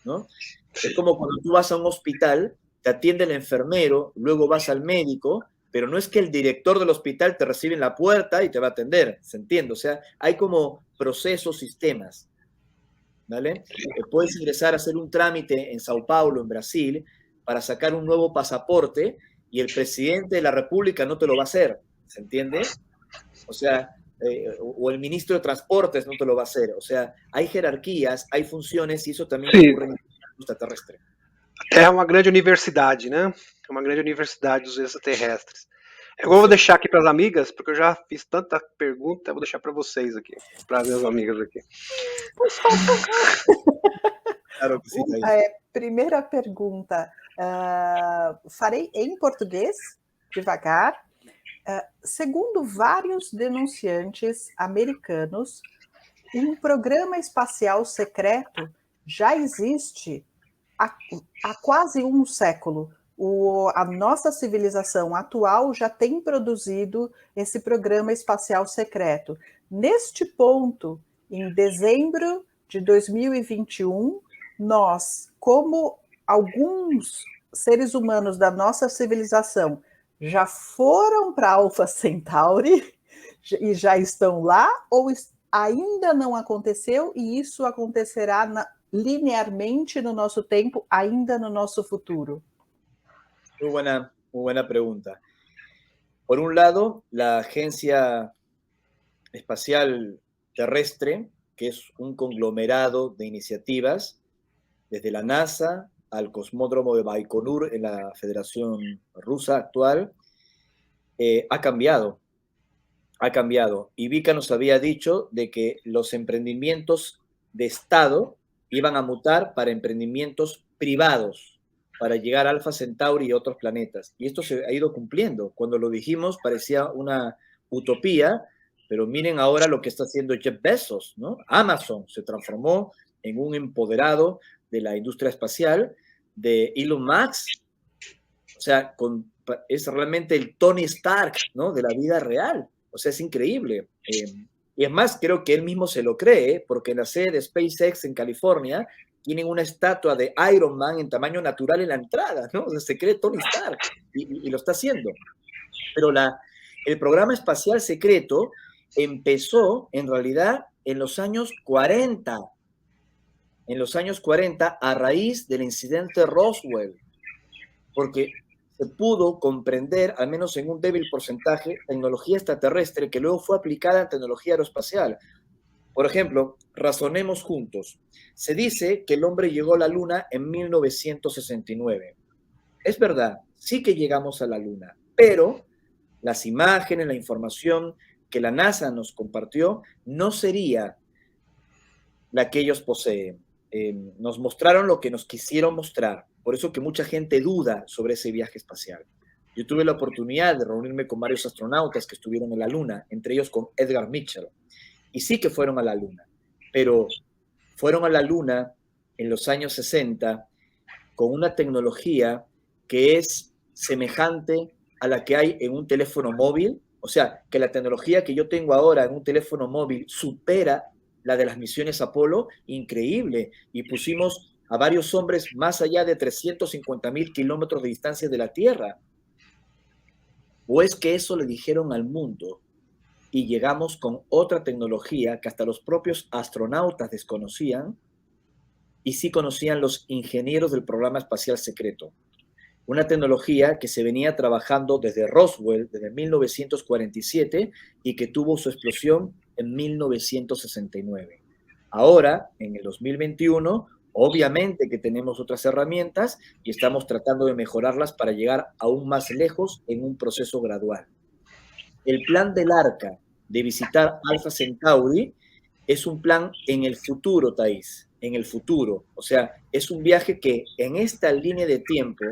¿no? Es como cuando tú vas a un hospital, te atiende el enfermero, luego vas al médico, pero no es que el director del hospital te recibe en la puerta y te va a atender, ¿se entiende? O sea, hay como procesos, sistemas, ¿vale? Puedes ingresar a hacer un trámite en Sao Paulo, en Brasil, para sacar un nuevo pasaporte y el presidente de la República no te lo va a hacer, ¿se entiende? O sea, o el ministro de Transportes no te lo va a hacer. O sea, hay jerarquías, hay funciones y eso también ocurre en el extraterrestre. É uma grande universidade, né? É uma grande universidade dos extraterrestres. Eu vou deixar aqui para as amigas, porque eu já fiz tanta pergunta, eu vou deixar para vocês aqui, para as minhas amigas aqui. Por favor. Claro que sim, primeira pergunta. Farei em português, devagar. segundo vários denunciantes americanos, um programa espacial secreto já existe há quase um século. A nossa civilização atual já tem produzido esse programa espacial secreto. Neste ponto, em dezembro de 2021, nós, como alguns seres humanos da nossa civilização já foram para Alpha Centauri e já estão lá, ou ainda não aconteceu e isso acontecerá linearmente no nosso tempo, ainda no nosso futuro? Muy buena pregunta. Por un lado, la Agencia Espacial Terrestre, que es un conglomerado de iniciativas, desde la NASA al cosmódromo de Baikonur en la Federación Rusa actual, ha cambiado. Y Vika nos había dicho de que los emprendimientos de Estado iban a mutar para emprendimientos privados, para llegar a Alpha Centauri y otros planetas. Y esto se ha ido cumpliendo. Cuando lo dijimos parecía una utopía, pero miren ahora lo que está haciendo Jeff Bezos, ¿no? Amazon se transformó en un empoderado de la industria espacial, de Elon Musk, o sea, es realmente el Tony Stark, ¿no? De la vida real. O sea, es increíble. Y es más, creo que él mismo se lo cree, porque en la sede de SpaceX en California tienen una estatua de Iron Man en tamaño natural en la entrada, ¿no? O sea, se cree Tony Stark y lo está haciendo. Pero el programa espacial secreto empezó, en realidad, en los años 40. En los años 40, a raíz del incidente Roswell, porque se pudo comprender, al menos en un débil porcentaje, tecnología extraterrestre que luego fue aplicada en tecnología aeroespacial. Por ejemplo, razonemos juntos. Se dice que el hombre llegó a la Luna en 1969. Es verdad, sí que llegamos a la Luna, pero las imágenes, la información que la NASA nos compartió no sería la que ellos poseen. Nos mostraron lo que nos quisieron mostrar. Por eso que mucha gente duda sobre ese viaje espacial. Yo tuve la oportunidad de reunirme con varios astronautas que estuvieron en la Luna, entre ellos con Edgar Mitchell. Y sí que fueron a la Luna, pero fueron a la Luna en los años 60 con una tecnología que es semejante a la que hay en un teléfono móvil. O sea, que la tecnología que yo tengo ahora en un teléfono móvil supera la de las misiones Apolo, increíble. Y pusimos a varios hombres más allá de 350,000 kilómetros de distancia de la Tierra. ¿O es que eso le dijeron al mundo y llegamos con otra tecnología que hasta los propios astronautas desconocían y sí conocían los ingenieros del programa espacial secreto? Una tecnología que se venía trabajando desde Roswell, desde 1947, y que tuvo su explosión en 1969. Ahora, en el 2021, obviamente que tenemos otras herramientas y estamos tratando de mejorarlas para llegar aún más lejos en un proceso gradual. El plan del Arca de visitar Alpha Centauri es un plan en el futuro, Thais, en el futuro. O sea, es un viaje que en esta línea de tiempo,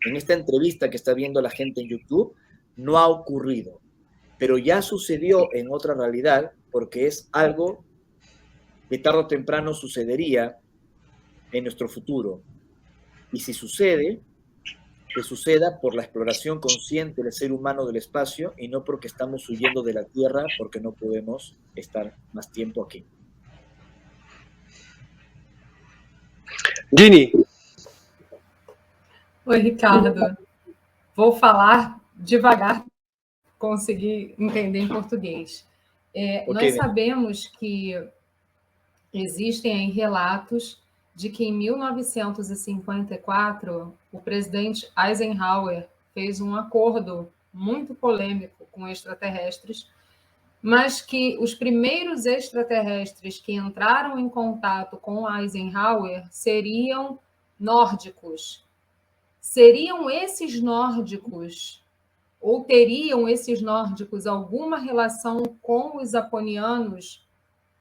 en esta entrevista que está viendo la gente en YouTube, no ha ocurrido, pero ya sucedió en otra realidad porque es algo que tarde o temprano sucedería en nuestro futuro. Y si sucede, que suceda por la exploración consciente del ser humano del espacio y no porque estamos huyendo de la Tierra porque no podemos estar más tiempo aquí. Dini. Oi, Ricardo. Vou falar devagar, conseguir entender em português. Nós sabemos que existem relatos de que em 1954 o presidente Eisenhower fez um acordo muito polêmico com extraterrestres, mas que os primeiros extraterrestres que entraram em contato com Eisenhower seriam nórdicos. Seriam esses nórdicos, ou teriam esses nórdicos alguma relação com os aponianos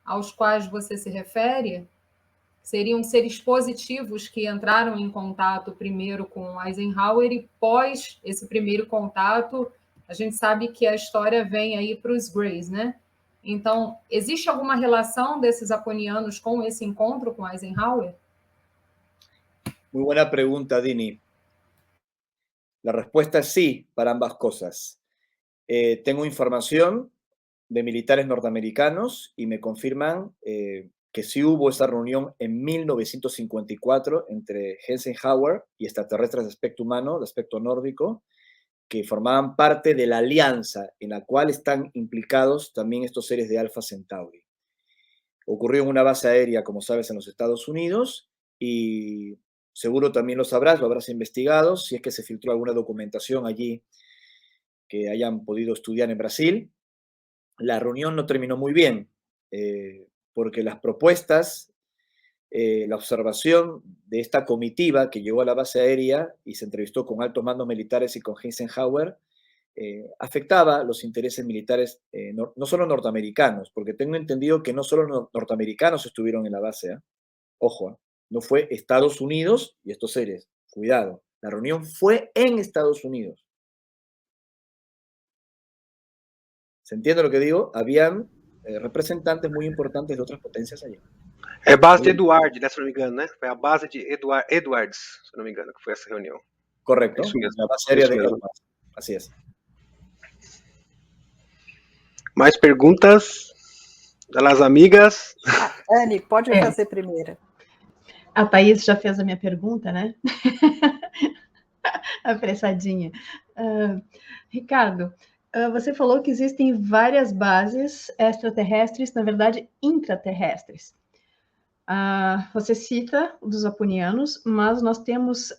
aos quais você se refere? Seriam seres positivos que entraram em contato primeiro com Eisenhower e, pós esse primeiro contato, A gente sabe que a história vem aí para os Greys, né? Então, existe alguma relação desses aponianos com esse encontro com Eisenhower? Muy buena pregunta, Dini. La respuesta es sí para ambas cosas. Tengo información de militares norteamericanos y me confirman que sí hubo esa reunión en 1954 entre Eisenhower y extraterrestres de aspecto humano, de aspecto nórdico, que formaban parte de la alianza en la cual están implicados también estos seres de Alpha Centauri. Ocurrió en una base aérea, como sabes, en los Estados Unidos y seguro también lo sabrás, lo habrás investigado, si es que se filtró alguna documentación allí que hayan podido estudiar en Brasil. La reunión no terminó muy bien, porque las propuestas, la observación de esta comitiva que llegó a la base aérea y se entrevistó con altos mandos militares y con Eisenhower, afectaba los intereses militares no solo norteamericanos, porque tengo entendido que no solo norteamericanos estuvieron en la base, ojo, no fue Estados Unidos y estos seres, cuidado, la reunión fue en Estados Unidos. ¿Se entiende lo que digo? Habían representantes muy importantes de outras potências allí. É a base de Edward, né, se não me engano, né? Foi a base de Edwards, se não me engano, que foi essa reunião. Correcto, Isso mesmo. la base aérea Isso de mesmo. Edwards. Así es. Mais perguntas das amigas? Anne, pode fazer primeiro. A Thaís já fez a minha pergunta, né? Apressadinha. Ricardo, você falou que existem várias bases extraterrestres, na verdade, intraterrestres. Você cita dos aponianos, mas nós temos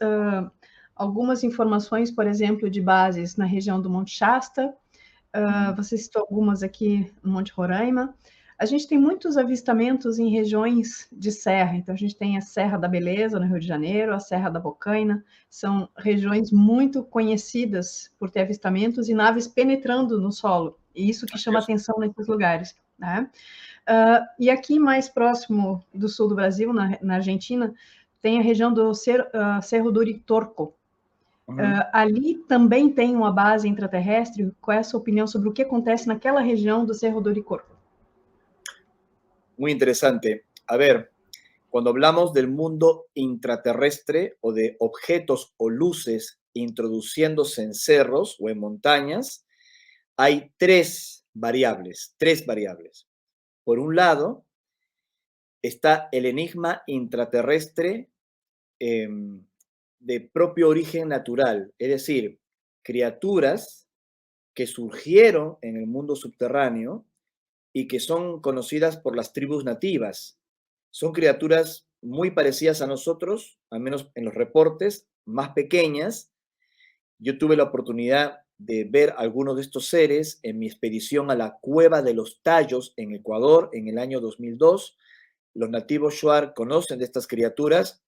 algumas informações, por exemplo, de bases na região do Monte Shasta, você citou algumas aqui no Monte Roraima. A gente tem muitos avistamentos em regiões de serra, então a gente tem a Serra da Beleza, no Rio de Janeiro, a Serra da Bocaina, são regiões muito conhecidas por ter avistamentos e naves penetrando no solo, e isso que chama atenção nesses lugares, né? E aqui mais próximo do sul do Brasil, na Argentina, tem a região do Cerro do Uritorco. Ali também tem uma base intraterrestre. Qual é a sua opinião sobre o que acontece naquela região do Cerro do Uritorco? Muy interesante. A ver, cuando hablamos del mundo intraterrestre o de objetos o luces introduciéndose en cerros o en montañas, hay tres variables. Por un lado, está el enigma intraterrestre de propio origen natural, es decir, criaturas que surgieron en el mundo subterráneo y que son conocidas por las tribus nativas. Son criaturas muy parecidas a nosotros, al menos en los reportes, más pequeñas. Yo tuve la oportunidad de ver algunos de estos seres en mi expedición a la Cueva de los Tallos en Ecuador en el año 2002. Los nativos Shuar conocen de estas criaturas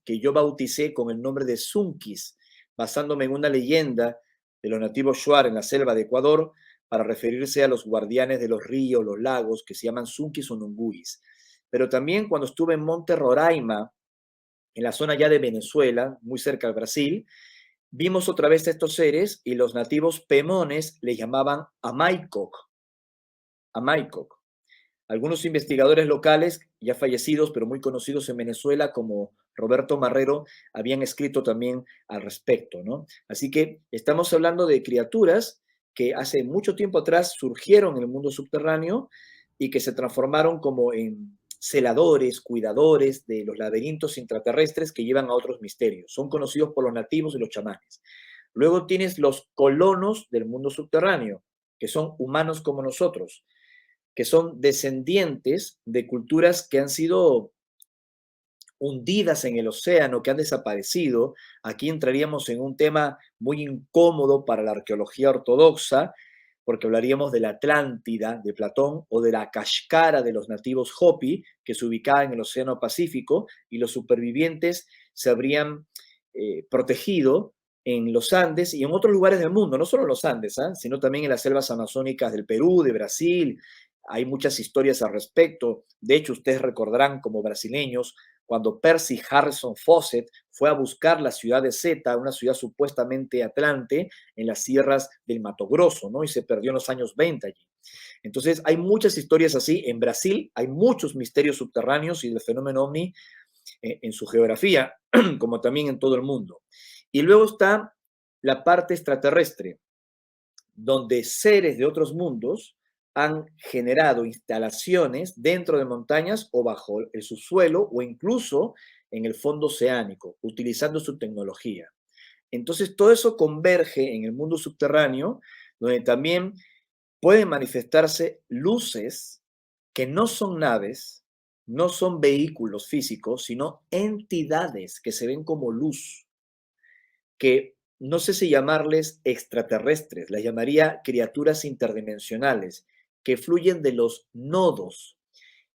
que yo bauticé con el nombre de Sunkis, basándome en una leyenda de los nativos Shuar en la selva de Ecuador, para referirse a los guardianes de los ríos, los lagos, que se llaman Sunkis o Nunguis. Pero también cuando estuve en Monte Roraima, en la zona ya de Venezuela, muy cerca del Brasil, vimos otra vez a estos seres y los nativos pemones les llamaban Amaicoc. Algunos investigadores locales, ya fallecidos, pero muy conocidos en Venezuela, como Roberto Marrero, habían escrito también al respecto, ¿no? Así que estamos hablando de criaturas que hace mucho tiempo atrás surgieron en el mundo subterráneo y que se transformaron como en celadores, cuidadores de los laberintos intraterrestres que llevan a otros misterios. Son conocidos por los nativos y los chamanes. Luego tienes los colonos del mundo subterráneo, que son humanos como nosotros, que son descendientes de culturas que han sido hundidas en el océano, que han desaparecido. Aquí entraríamos en un tema muy incómodo para la arqueología ortodoxa, porque hablaríamos de la Atlántida de Platón o de la Kashkara de los nativos Hopi, que se ubicaba en el Océano Pacífico, y los supervivientes se habrían protegido en los Andes y en otros lugares del mundo, no solo en los Andes, sino también en las selvas amazónicas del Perú, de Brasil. Hay muchas historias al respecto. De hecho, ustedes recordarán como brasileños cuando Percy Harrison Fawcett fue a buscar la ciudad de Zeta, una ciudad supuestamente atlante, en las sierras del Mato Grosso, ¿no? Y se perdió en los años 20 allí. Entonces, hay muchas historias así. En Brasil hay muchos misterios subterráneos y del fenómeno ovni en su geografía, como también en todo el mundo. Y luego está la parte extraterrestre, donde seres de otros mundos han generado instalaciones dentro de montañas o bajo el subsuelo o incluso en el fondo oceánico, utilizando su tecnología. Entonces, todo eso converge en el mundo subterráneo, donde también pueden manifestarse luces que no son naves, no son vehículos físicos, sino entidades que se ven como luz, que no sé si llamarles extraterrestres, las llamaría criaturas interdimensionales, que fluyen de los nodos.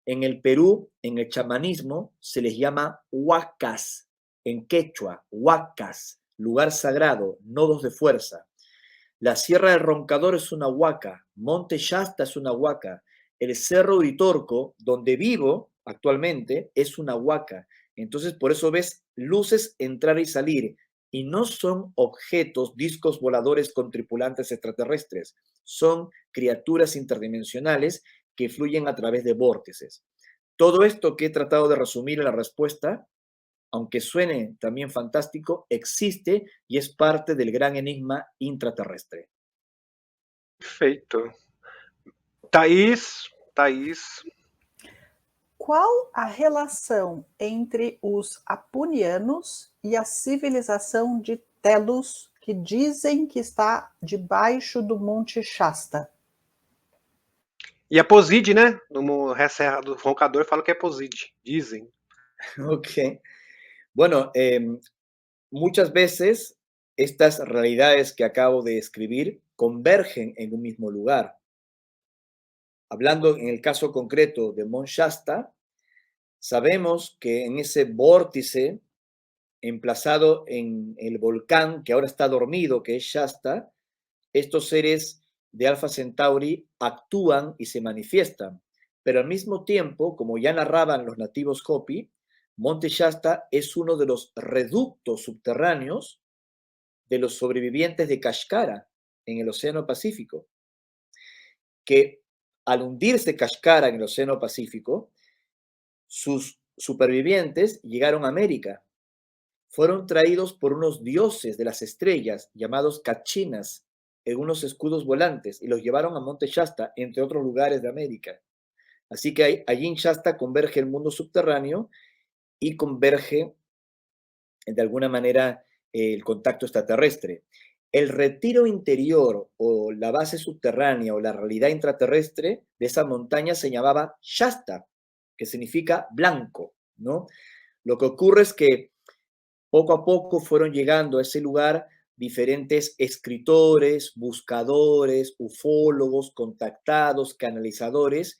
En el Perú, en el chamanismo, se les llama huacas, en quechua, huacas, lugar sagrado, nodos de fuerza. La Sierra del Roncador es una huaca, Monte Shasta es una huaca, el Cerro Uritorco, donde vivo actualmente, es una huaca. Entonces, por eso ves luces entrar y salir, y no son objetos, discos voladores con tripulantes extraterrestres, son criaturas interdimensionales que fluyen a través de vórtices. Todo esto que he tratado de resumir en la respuesta, aunque suene también fantástico, existe y es parte del gran enigma intraterrestre. Perfeito. Thaís. Qual a relação entre os apunianos e a civilização de Telos, que dizem que está debaixo do Monte Shasta? E a Poside, né? No Serra do Roncador fala que é Poside, dizem. Ok. Bueno, muchas veces estas realidades que acabo de escribir convergen en un mismo lugar. Hablando en el caso concreto de Mont Shasta, sabemos que en ese vórtice emplazado en el volcán que ahora está dormido, que es Shasta, estos seres de Alpha Centauri actúan y se manifiestan. Pero al mismo tiempo, como ya narraban los nativos Hopi, Monte Shasta es uno de los reductos subterráneos de los sobrevivientes de Kashkara en el Océano Pacífico, que al hundirse Kashkara en el Océano Pacífico, sus supervivientes llegaron a América. Fueron traídos por unos dioses de las estrellas llamados Kachinas en unos escudos volantes y los llevaron a Monte Shasta, entre otros lugares de América. Así que allí en Shasta converge el mundo subterráneo y converge de alguna manera el contacto extraterrestre. El retiro interior o la base subterránea o la realidad intraterrestre de esa montaña se llamaba Shasta, que significa blanco, ¿no? Lo que ocurre es que poco a poco fueron llegando a ese lugar diferentes escritores, buscadores, ufólogos, contactados, canalizadores,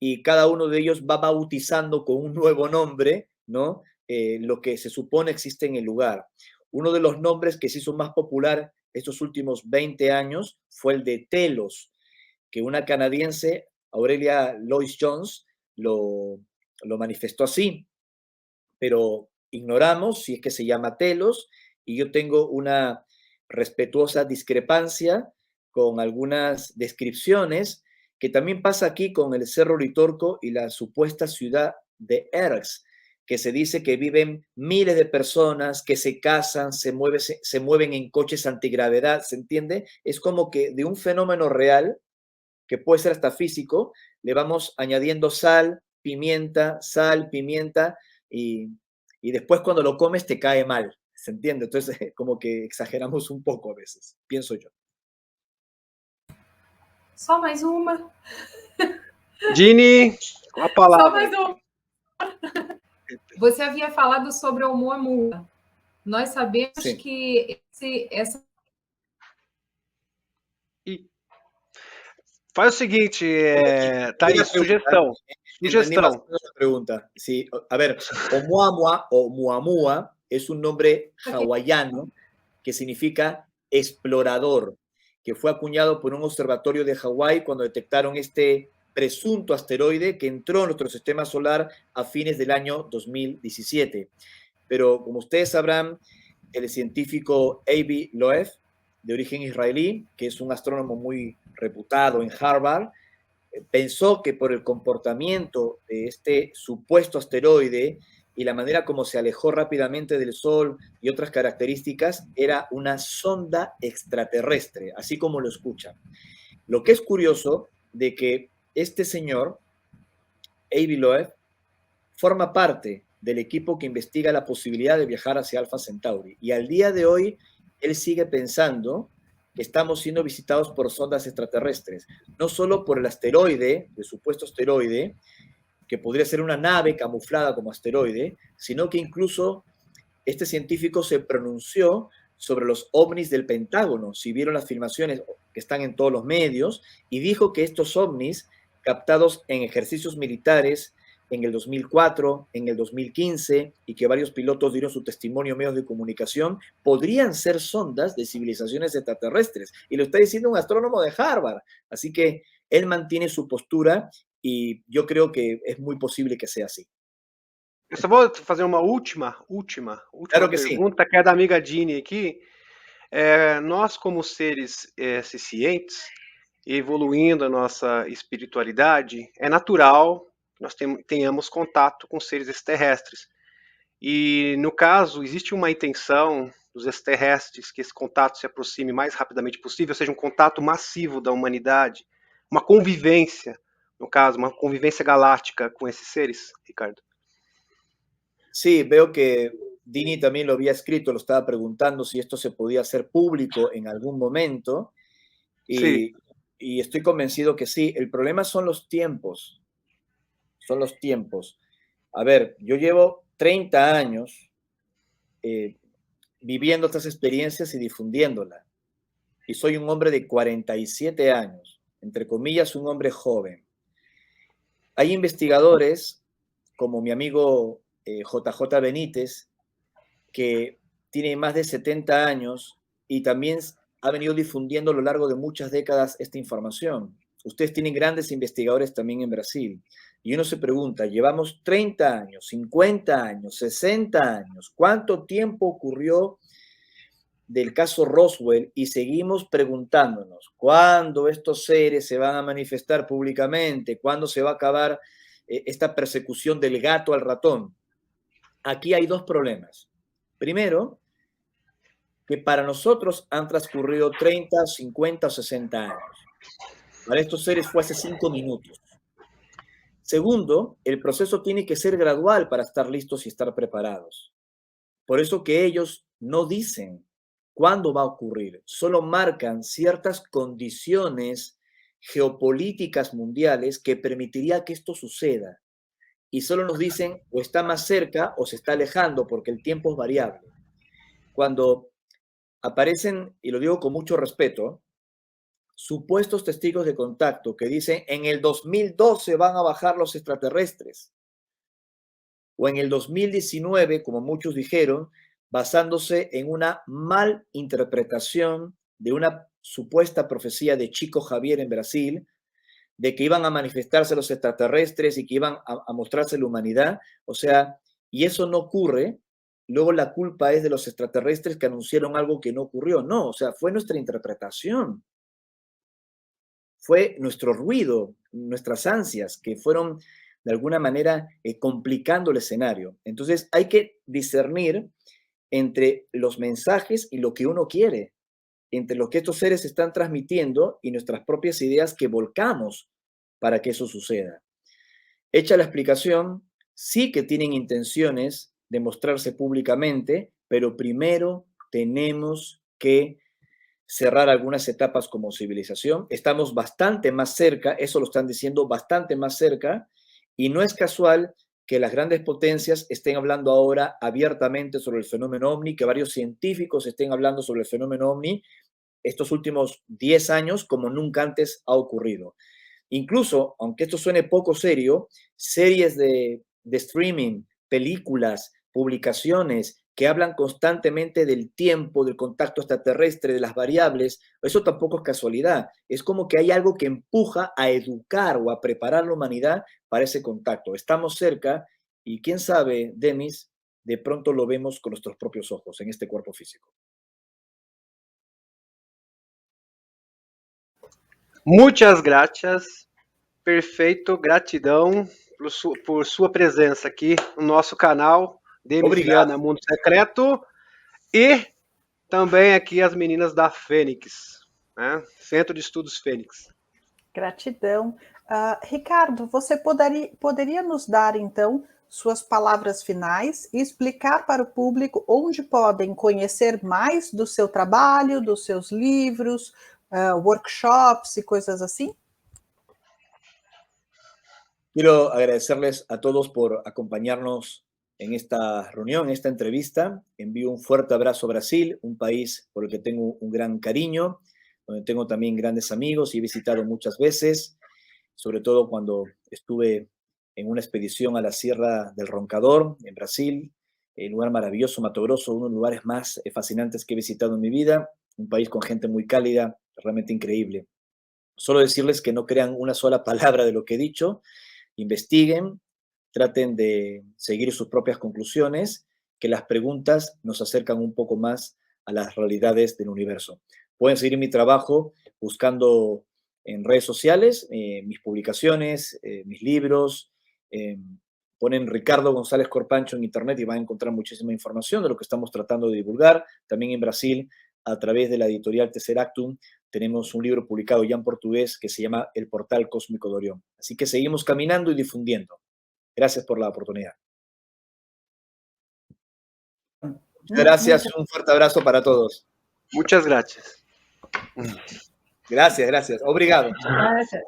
y cada uno de ellos va bautizando con un nuevo nombre, ¿no? Lo que se supone existe en el lugar. Uno de los nombres que se hizo más popular estos últimos 20 años fue el de Telos, que una canadiense, Aurelia Lois Jones, lo manifestó así, pero ignoramos si es que se llama Telos, y yo tengo una respetuosa discrepancia con algunas descripciones que también pasa aquí con el Cerro Uritorco y la supuesta ciudad de Erx, que se dice que viven miles de personas, que se casan, se mueven en coches antigravedad, ¿se entiende? Es como que de un fenómeno real, que puede ser hasta físico, le vamos añadiendo sal, pimienta, y después cuando lo comes te cae mal, ¿se entiende? Entonces como que exageramos un poco a veces, pienso yo. Só mais uma. Dini, com a palavra. Só mais uma. Você havia falado sobre o Oumuamua. Nós sabemos Sim. que essa... Faz o seguinte, Thaís, sugestão. Una pregunta. Sí, a ver, Oumuamua o Muamua es un nombre hawaiano que significa explorador, que fue acuñado por un observatorio de Hawái cuando detectaron este presunto asteroide que entró en nuestro sistema solar a fines del año 2017. Pero como ustedes sabrán, el científico Avi Loeb, de origen israelí, que es un astrónomo muy reputado en Harvard, pensó que por el comportamiento de este supuesto asteroide y la manera como se alejó rápidamente del Sol y otras características, era una sonda extraterrestre, así como lo escuchan. Lo que es curioso de que este señor, Avi Loeb, forma parte del equipo que investiga la posibilidad de viajar hacia Alpha Centauri. Y al día de hoy, él sigue pensando que estamos siendo visitados por sondas extraterrestres, no solo por el asteroide, el supuesto asteroide, que podría ser una nave camuflada como asteroide, sino que incluso este científico se pronunció sobre los ovnis del Pentágono, si vieron las filmaciones que están en todos los medios, y dijo que estos ovnis captados en ejercicios militares en el 2004, en el 2015, y que varios pilotos dieron su testimonio en medios de comunicación, podrían ser sondas de civilizaciones extraterrestres. Y lo está diciendo un astrónomo de Harvard. Así que él mantiene su postura y yo creo que es muy posible que sea así. Eu só vou fazer uma última Claro que sim. pergunta, que é da amiga Dini aqui. Nós, como seres cientes, evoluindo a nossa espiritualidade, é natural que nós tenhamos contato com seres extraterrestres. E, no caso, existe uma intenção dos extraterrestres que esse contato se aproxime o mais rapidamente possível, ou seja, um contato massivo da humanidade, uma convivência, no caso, uma convivência galáctica com esses seres, Ricardo? Sí, veo que Dini también lo había escrito, lo estaba preguntando si esto se podía hacer público en algún momento. Sí. Y estoy convencido que sí. El problema son los tiempos. Son los tiempos. A ver, yo llevo 30 años viviendo estas experiencias y difundiéndolas. Y soy un hombre de 47 años, entre comillas, un hombre joven. Hay investigadores, como mi amigo JJ Benítez, que tiene más de 70 años y también ha venido difundiendo a lo largo de muchas décadas esta información. Ustedes tienen grandes investigadores también en Brasil. Y uno se pregunta, llevamos 30 años, 50 años, 60 años, ¿cuánto tiempo ocurrió del caso Roswell? Y seguimos preguntándonos, ¿cuándo estos seres se van a manifestar públicamente? ¿Cuándo se va a acabar esta persecución del gato al ratón? Aquí hay dos problemas. Primero, que para nosotros han transcurrido 30, 50 o 60 años. Para estos seres fue hace 5 minutos. Segundo, el proceso tiene que ser gradual para estar listos y estar preparados. Por eso que ellos no dicen cuándo va a ocurrir, solo marcan ciertas condiciones geopolíticas mundiales que permitiría que esto suceda. Y solo nos dicen o está más cerca o se está alejando porque el tiempo es variable. Cuando aparecen, y lo digo con mucho respeto, supuestos testigos de contacto que dicen en el 2012 van a bajar los extraterrestres, o en el 2019, como muchos dijeron, basándose en una mal interpretación de una supuesta profecía de Chico Javier en Brasil, de que iban a manifestarse los extraterrestres y que iban a mostrarse la humanidad, o sea, y eso no ocurre. Luego la culpa es de los extraterrestres que anunciaron algo que no ocurrió. No, o sea, fue nuestra interpretación. Fue nuestro ruido, nuestras ansias, que fueron de alguna manera complicando el escenario. Entonces hay que discernir entre los mensajes y lo que uno quiere, entre lo que estos seres están transmitiendo y nuestras propias ideas que volcamos para que eso suceda. Hecha la explicación, sí que tienen intenciones de mostrarse públicamente, pero primero tenemos que cerrar algunas etapas como civilización. Estamos bastante más cerca, eso lo están diciendo, bastante más cerca, y no es casual que las grandes potencias estén hablando ahora abiertamente sobre el fenómeno OVNI, que varios científicos estén hablando sobre el fenómeno OVNI estos últimos 10 años como nunca antes ha ocurrido. Incluso, aunque esto suene poco serio, series de streaming, películas, publicaciones que hablan constantemente del tiempo, del contacto extraterrestre, de las variables. Eso tampoco es casualidad. Es como que hay algo que empuja a educar o a preparar a la humanidad para ese contacto. Estamos cerca y quién sabe, Demis, de pronto lo vemos con nuestros propios ojos en este cuerpo físico. Muitas graças, perfeito, gratidão por sua presença aqui no nosso canal, Demis Viana Mundo Secreto, e também aqui as meninas da Fênix, né? Centro de Estudos Fênix. Gratidão. Ricardo, você poderia nos dar, então, suas palavras finais e explicar para o público onde podem conhecer mais do seu trabalho, dos seus livros, workshops y cosas así? Quiero agradecerles a todos por acompañarnos en esta reunión, en esta entrevista. Envío un fuerte abrazo a Brasil, un país por el que tengo un gran cariño, donde tengo también grandes amigos y he visitado muchas veces, sobre todo cuando estuve en una expedición a la Sierra del Roncador, en Brasil, un lugar maravilloso, Mato Grosso, uno de los lugares más fascinantes que he visitado en mi vida, un país con gente muy cálida, realmente increíble. Solo decirles que no crean una sola palabra de lo que he dicho, investiguen, traten de seguir sus propias conclusiones, que las preguntas nos acercan un poco más a las realidades del universo. Pueden seguir mi trabajo buscando en redes sociales, mis publicaciones, mis libros, ponen Ricardo González Corpancho en internet y van a encontrar muchísima información de lo que estamos tratando de divulgar. También en Brasil, a través de la editorial Tesseractum, tenemos un libro publicado ya en portugués que se llama El Portal Cósmico de Orión. Así que seguimos caminando y difundiendo. Gracias por la oportunidad. Gracias, un fuerte abrazo para todos. Muchas gracias. Gracias. Obrigado. Gracias.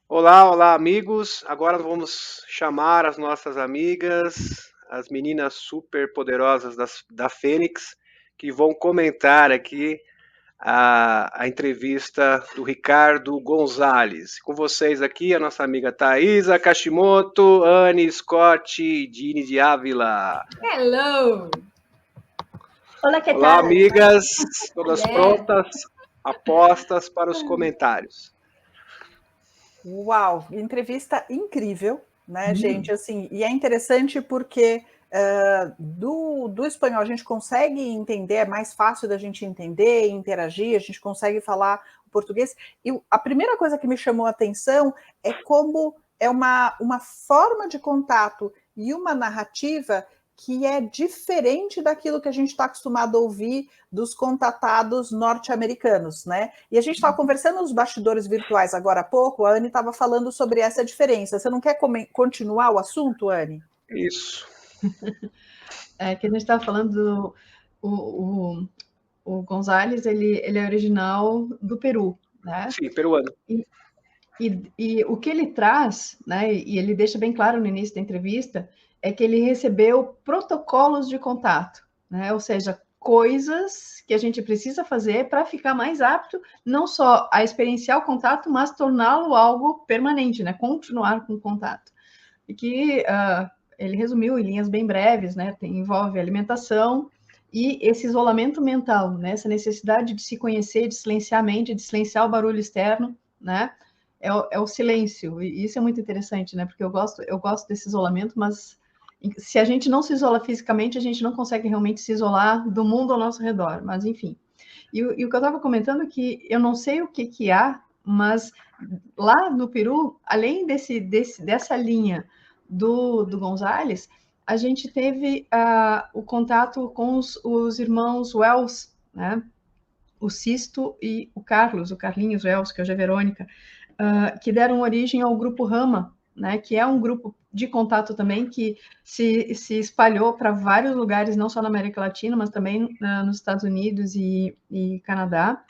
Olá, amigos. Agora vamos chamar as nossas amigas, as meninas super poderosas da Fênix, que vão comentar aqui a entrevista do Ricardo Gonzalez. Com vocês aqui, a nossa amiga Thaisa Kashimoto, Anne Scott e Dini de Ávila. Hello! Olá, que Olá, tal? amigas, todas prontas, apostas para os comentários. Uau, entrevista incrível, né, gente? Assim, e é interessante porque do espanhol a gente consegue entender, é mais fácil da gente entender, interagir, a gente consegue falar o português. E a primeira coisa que me chamou a atenção é como é uma forma de contato e uma narrativa que é diferente daquilo que a gente está acostumado a ouvir dos contatados norte-americanos, né? E a gente estava conversando nos bastidores virtuais agora há pouco, a Anne estava falando sobre essa diferença. Você não quer continuar o assunto, Anne? Isso. É que a gente estava falando o Gonzalez, ele é original do Peru, né? Sim, peruano. E o que ele traz, né, e ele deixa bem claro no início da entrevista, é que ele recebeu protocolos de contato, né? Ou seja, coisas que a gente precisa fazer para ficar mais apto, não só a experienciar o contato, mas torná-lo algo permanente, né? Continuar com o contato. E que ele resumiu em linhas bem breves, né? Envolve alimentação e esse isolamento mental, né? Essa necessidade de se conhecer, de silenciar a mente, de silenciar o barulho externo, né? É o silêncio, e isso é muito interessante, né? Porque eu gosto desse isolamento, mas se a gente não se isola fisicamente, a gente não consegue realmente se isolar do mundo ao nosso redor, mas enfim. E o que eu estava comentando é que eu não sei o que há, mas lá no Peru, além dessa linha do Gonzalez, a gente teve o contato com os irmãos Wells, né? O Sisto e o Carlinhos Wells, que hoje é Verônica, que deram origem ao grupo Rama, né, que é um grupo de contato também que se espalhou para vários lugares, não só na América Latina, mas também nos Estados Unidos e Canadá,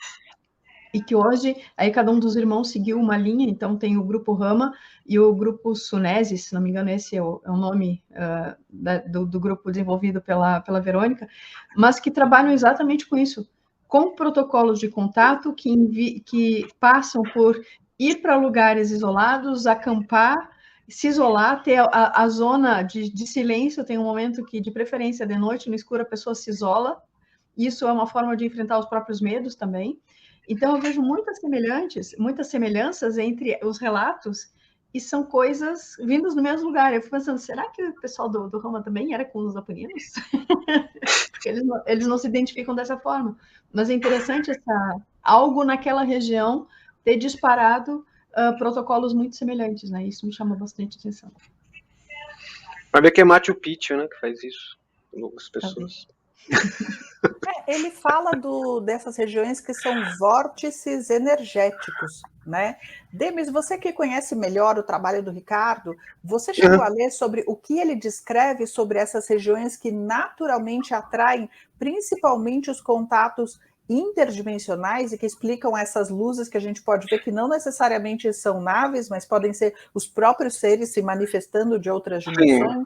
e que hoje, aí cada um dos irmãos seguiu uma linha, então tem o grupo Rama e o grupo Sunese, se não me engano esse é o nome do grupo desenvolvido pela Verônica, mas que trabalham exatamente com isso, com protocolos de contato que passam por ir para lugares isolados, acampar se isolar, ter a zona de silêncio, tem um momento que, de preferência de noite, no escuro, a pessoa se isola. Isso é uma forma de enfrentar os próprios medos também. Então, eu vejo muitas semelhanças entre os relatos, e são coisas vindas do mesmo lugar. Eu fico pensando, será que o pessoal do Roma também era com os aponinos? Porque eles não se identificam dessa forma. Mas é interessante algo naquela região ter disparado protocolos muito semelhantes, né? Isso me chama bastante atenção. Vai ver que é Machu Picchu, né, que faz isso, algumas pessoas. Ele fala dessas regiões que são vórtices energéticos, né? Demis, você que conhece melhor o trabalho do Ricardo, você chegou a ler sobre o que ele descreve sobre essas regiões que naturalmente atraem principalmente os contatos interdimensionais e que explicam essas luzes que a gente pode ver que não necessariamente são naves, mas podem ser os próprios seres se manifestando de outras dimensões?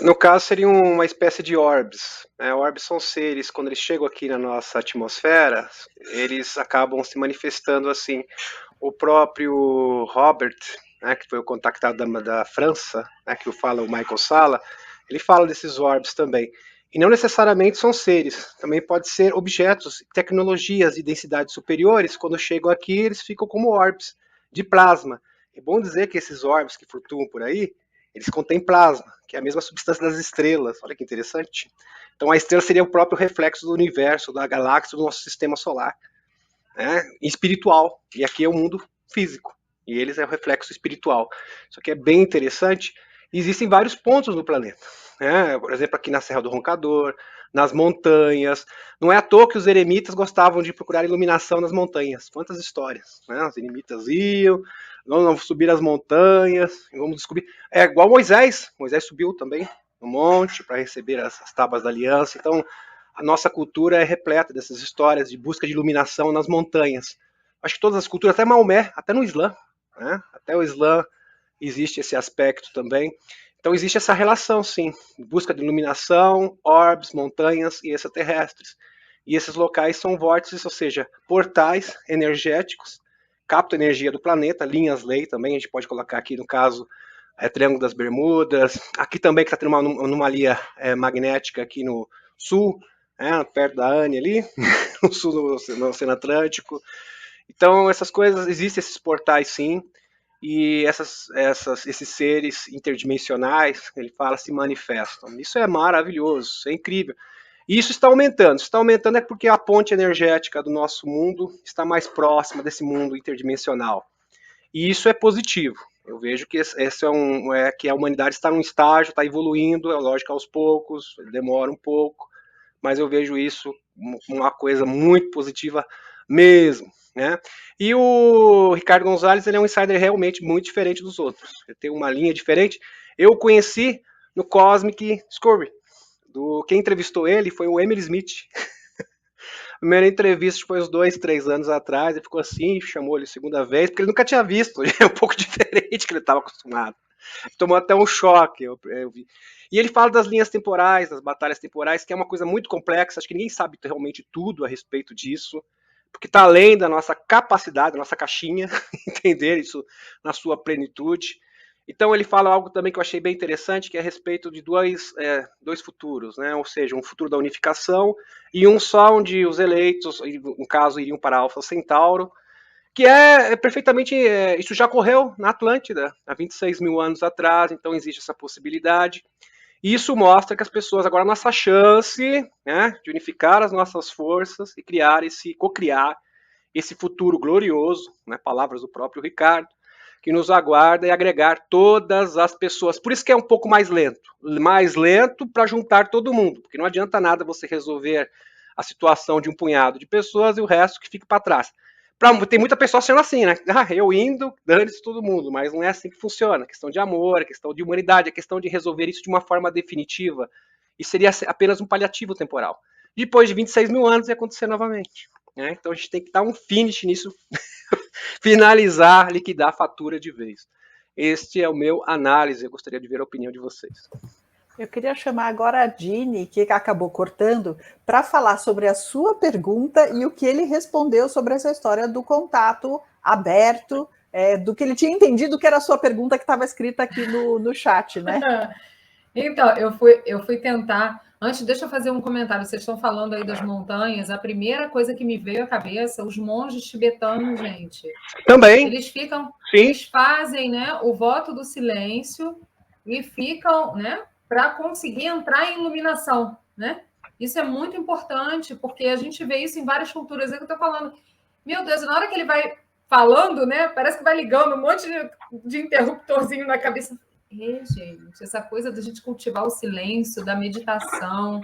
No caso, seria uma espécie de orbes. Orbes são seres, quando eles chegam aqui na nossa atmosfera, eles acabam se manifestando assim. O próprio Robert, né, que foi o contactado da França, né, que fala o Michael Sala, ele fala desses orbes também. E não necessariamente são seres, também pode ser objetos, tecnologias de densidades superiores, quando chegam aqui, eles ficam como orbes de plasma. É bom dizer que esses orbes que flutuam por aí, eles contêm plasma, que é a mesma substância das estrelas. Olha que interessante. Então a estrela seria o próprio reflexo do universo, da galáxia, do nosso sistema solar, né? Espiritual. E aqui é o mundo físico. E eles é o reflexo espiritual. Isso aqui é bem interessante. Existem vários pontos no planeta, né? Por exemplo, aqui na Serra do Roncador, nas montanhas. Não é à toa que os eremitas gostavam de procurar iluminação nas montanhas. Quantas histórias, né? Os eremitas iam, vamos subir as montanhas, vamos descobrir. É igual Moisés. Moisés subiu também no monte para receber as tábuas da aliança. Então, a nossa cultura é repleta dessas histórias de busca de iluminação nas montanhas. Acho que todas as culturas, até Maomé, até no Islã, né? Até o Islã existe esse aspecto também. Então existe essa relação, sim, busca de iluminação, orbes, montanhas e extraterrestres. E esses locais são vórtices, ou seja, portais energéticos, captam energia do planeta, linhas-lei também, a gente pode colocar aqui no caso Triângulo das Bermudas, aqui também que está tendo uma anomalia magnética aqui no sul, perto da Anne ali, no sul no Oceano Atlântico. Então essas coisas, existem esses portais sim, e esses seres interdimensionais, ele fala, se manifestam. Isso é maravilhoso, isso é incrível. E isso está aumentando. Isso está aumentando é porque a ponte energética do nosso mundo está mais próxima desse mundo interdimensional. E isso é positivo. Eu vejo que que a humanidade está num estágio, está evoluindo, é lógico aos poucos, demora um pouco, mas eu vejo isso uma coisa muito positiva mesmo, né? E o Ricardo Gonzalez, ele é um insider realmente muito diferente dos outros. Ele tem uma linha diferente. Eu o conheci no Cosmic Discovery. Quem entrevistou ele foi o Emily Smith. A primeira entrevista foi uns 2, 3 anos atrás, ele ficou assim, chamou ele segunda vez, porque ele nunca tinha visto, é um pouco diferente que ele estava acostumado. Tomou até um choque, eu vi. E ele fala das linhas temporais, das batalhas temporais, que é uma coisa muito complexa, acho que ninguém sabe realmente tudo a respeito disso, porque está além da nossa capacidade, da nossa caixinha, entender isso na sua plenitude. Então ele fala algo também que eu achei bem interessante, que é a respeito de dois futuros, né? Ou seja, um futuro da unificação e um só onde os eleitos, no caso, iriam para Alfa Centauro, que é perfeitamente, isso já ocorreu na Atlântida, há 26 mil anos atrás, então existe essa possibilidade. E isso mostra que as pessoas, agora a nossa chance, né, de unificar as nossas forças e co-criar esse futuro glorioso, né, palavras do próprio Ricardo, que nos aguarda e agregar todas as pessoas. Por isso que é um pouco mais lento para juntar todo mundo, porque não adianta nada você resolver a situação de um punhado de pessoas e o resto que fica para trás. Tem muita pessoa sendo assim, né? Eu indo, dane-se todo mundo, mas não é assim que funciona. É questão de amor, é questão de humanidade, é questão de resolver isso de uma forma definitiva. E seria apenas um paliativo temporal. Depois de 26 mil anos ia acontecer novamente. Né? Então a gente tem que dar um finish nisso, finalizar, liquidar a fatura de vez. Este é o meu análise, eu gostaria de ver a opinião de vocês. Eu queria chamar agora a Dini, que acabou cortando, para falar sobre a sua pergunta e o que ele respondeu sobre essa história do contato aberto do que ele tinha entendido que era a sua pergunta que estava escrita aqui no chat, né? Então, eu fui tentar. Antes, deixa eu fazer um comentário. Vocês estão falando aí das montanhas. A primeira coisa que me veio à cabeça, os monges tibetanos, gente. Também. Eles ficam, Sim. eles fazem, né, o voto do silêncio e ficam, né, para conseguir entrar em iluminação, né? Isso é muito importante, porque a gente vê isso em várias culturas. É que eu estou falando. Meu Deus, na hora que ele vai falando, né, parece que vai ligando um monte de interruptorzinho na cabeça. Gente, essa coisa da gente cultivar o silêncio, da meditação,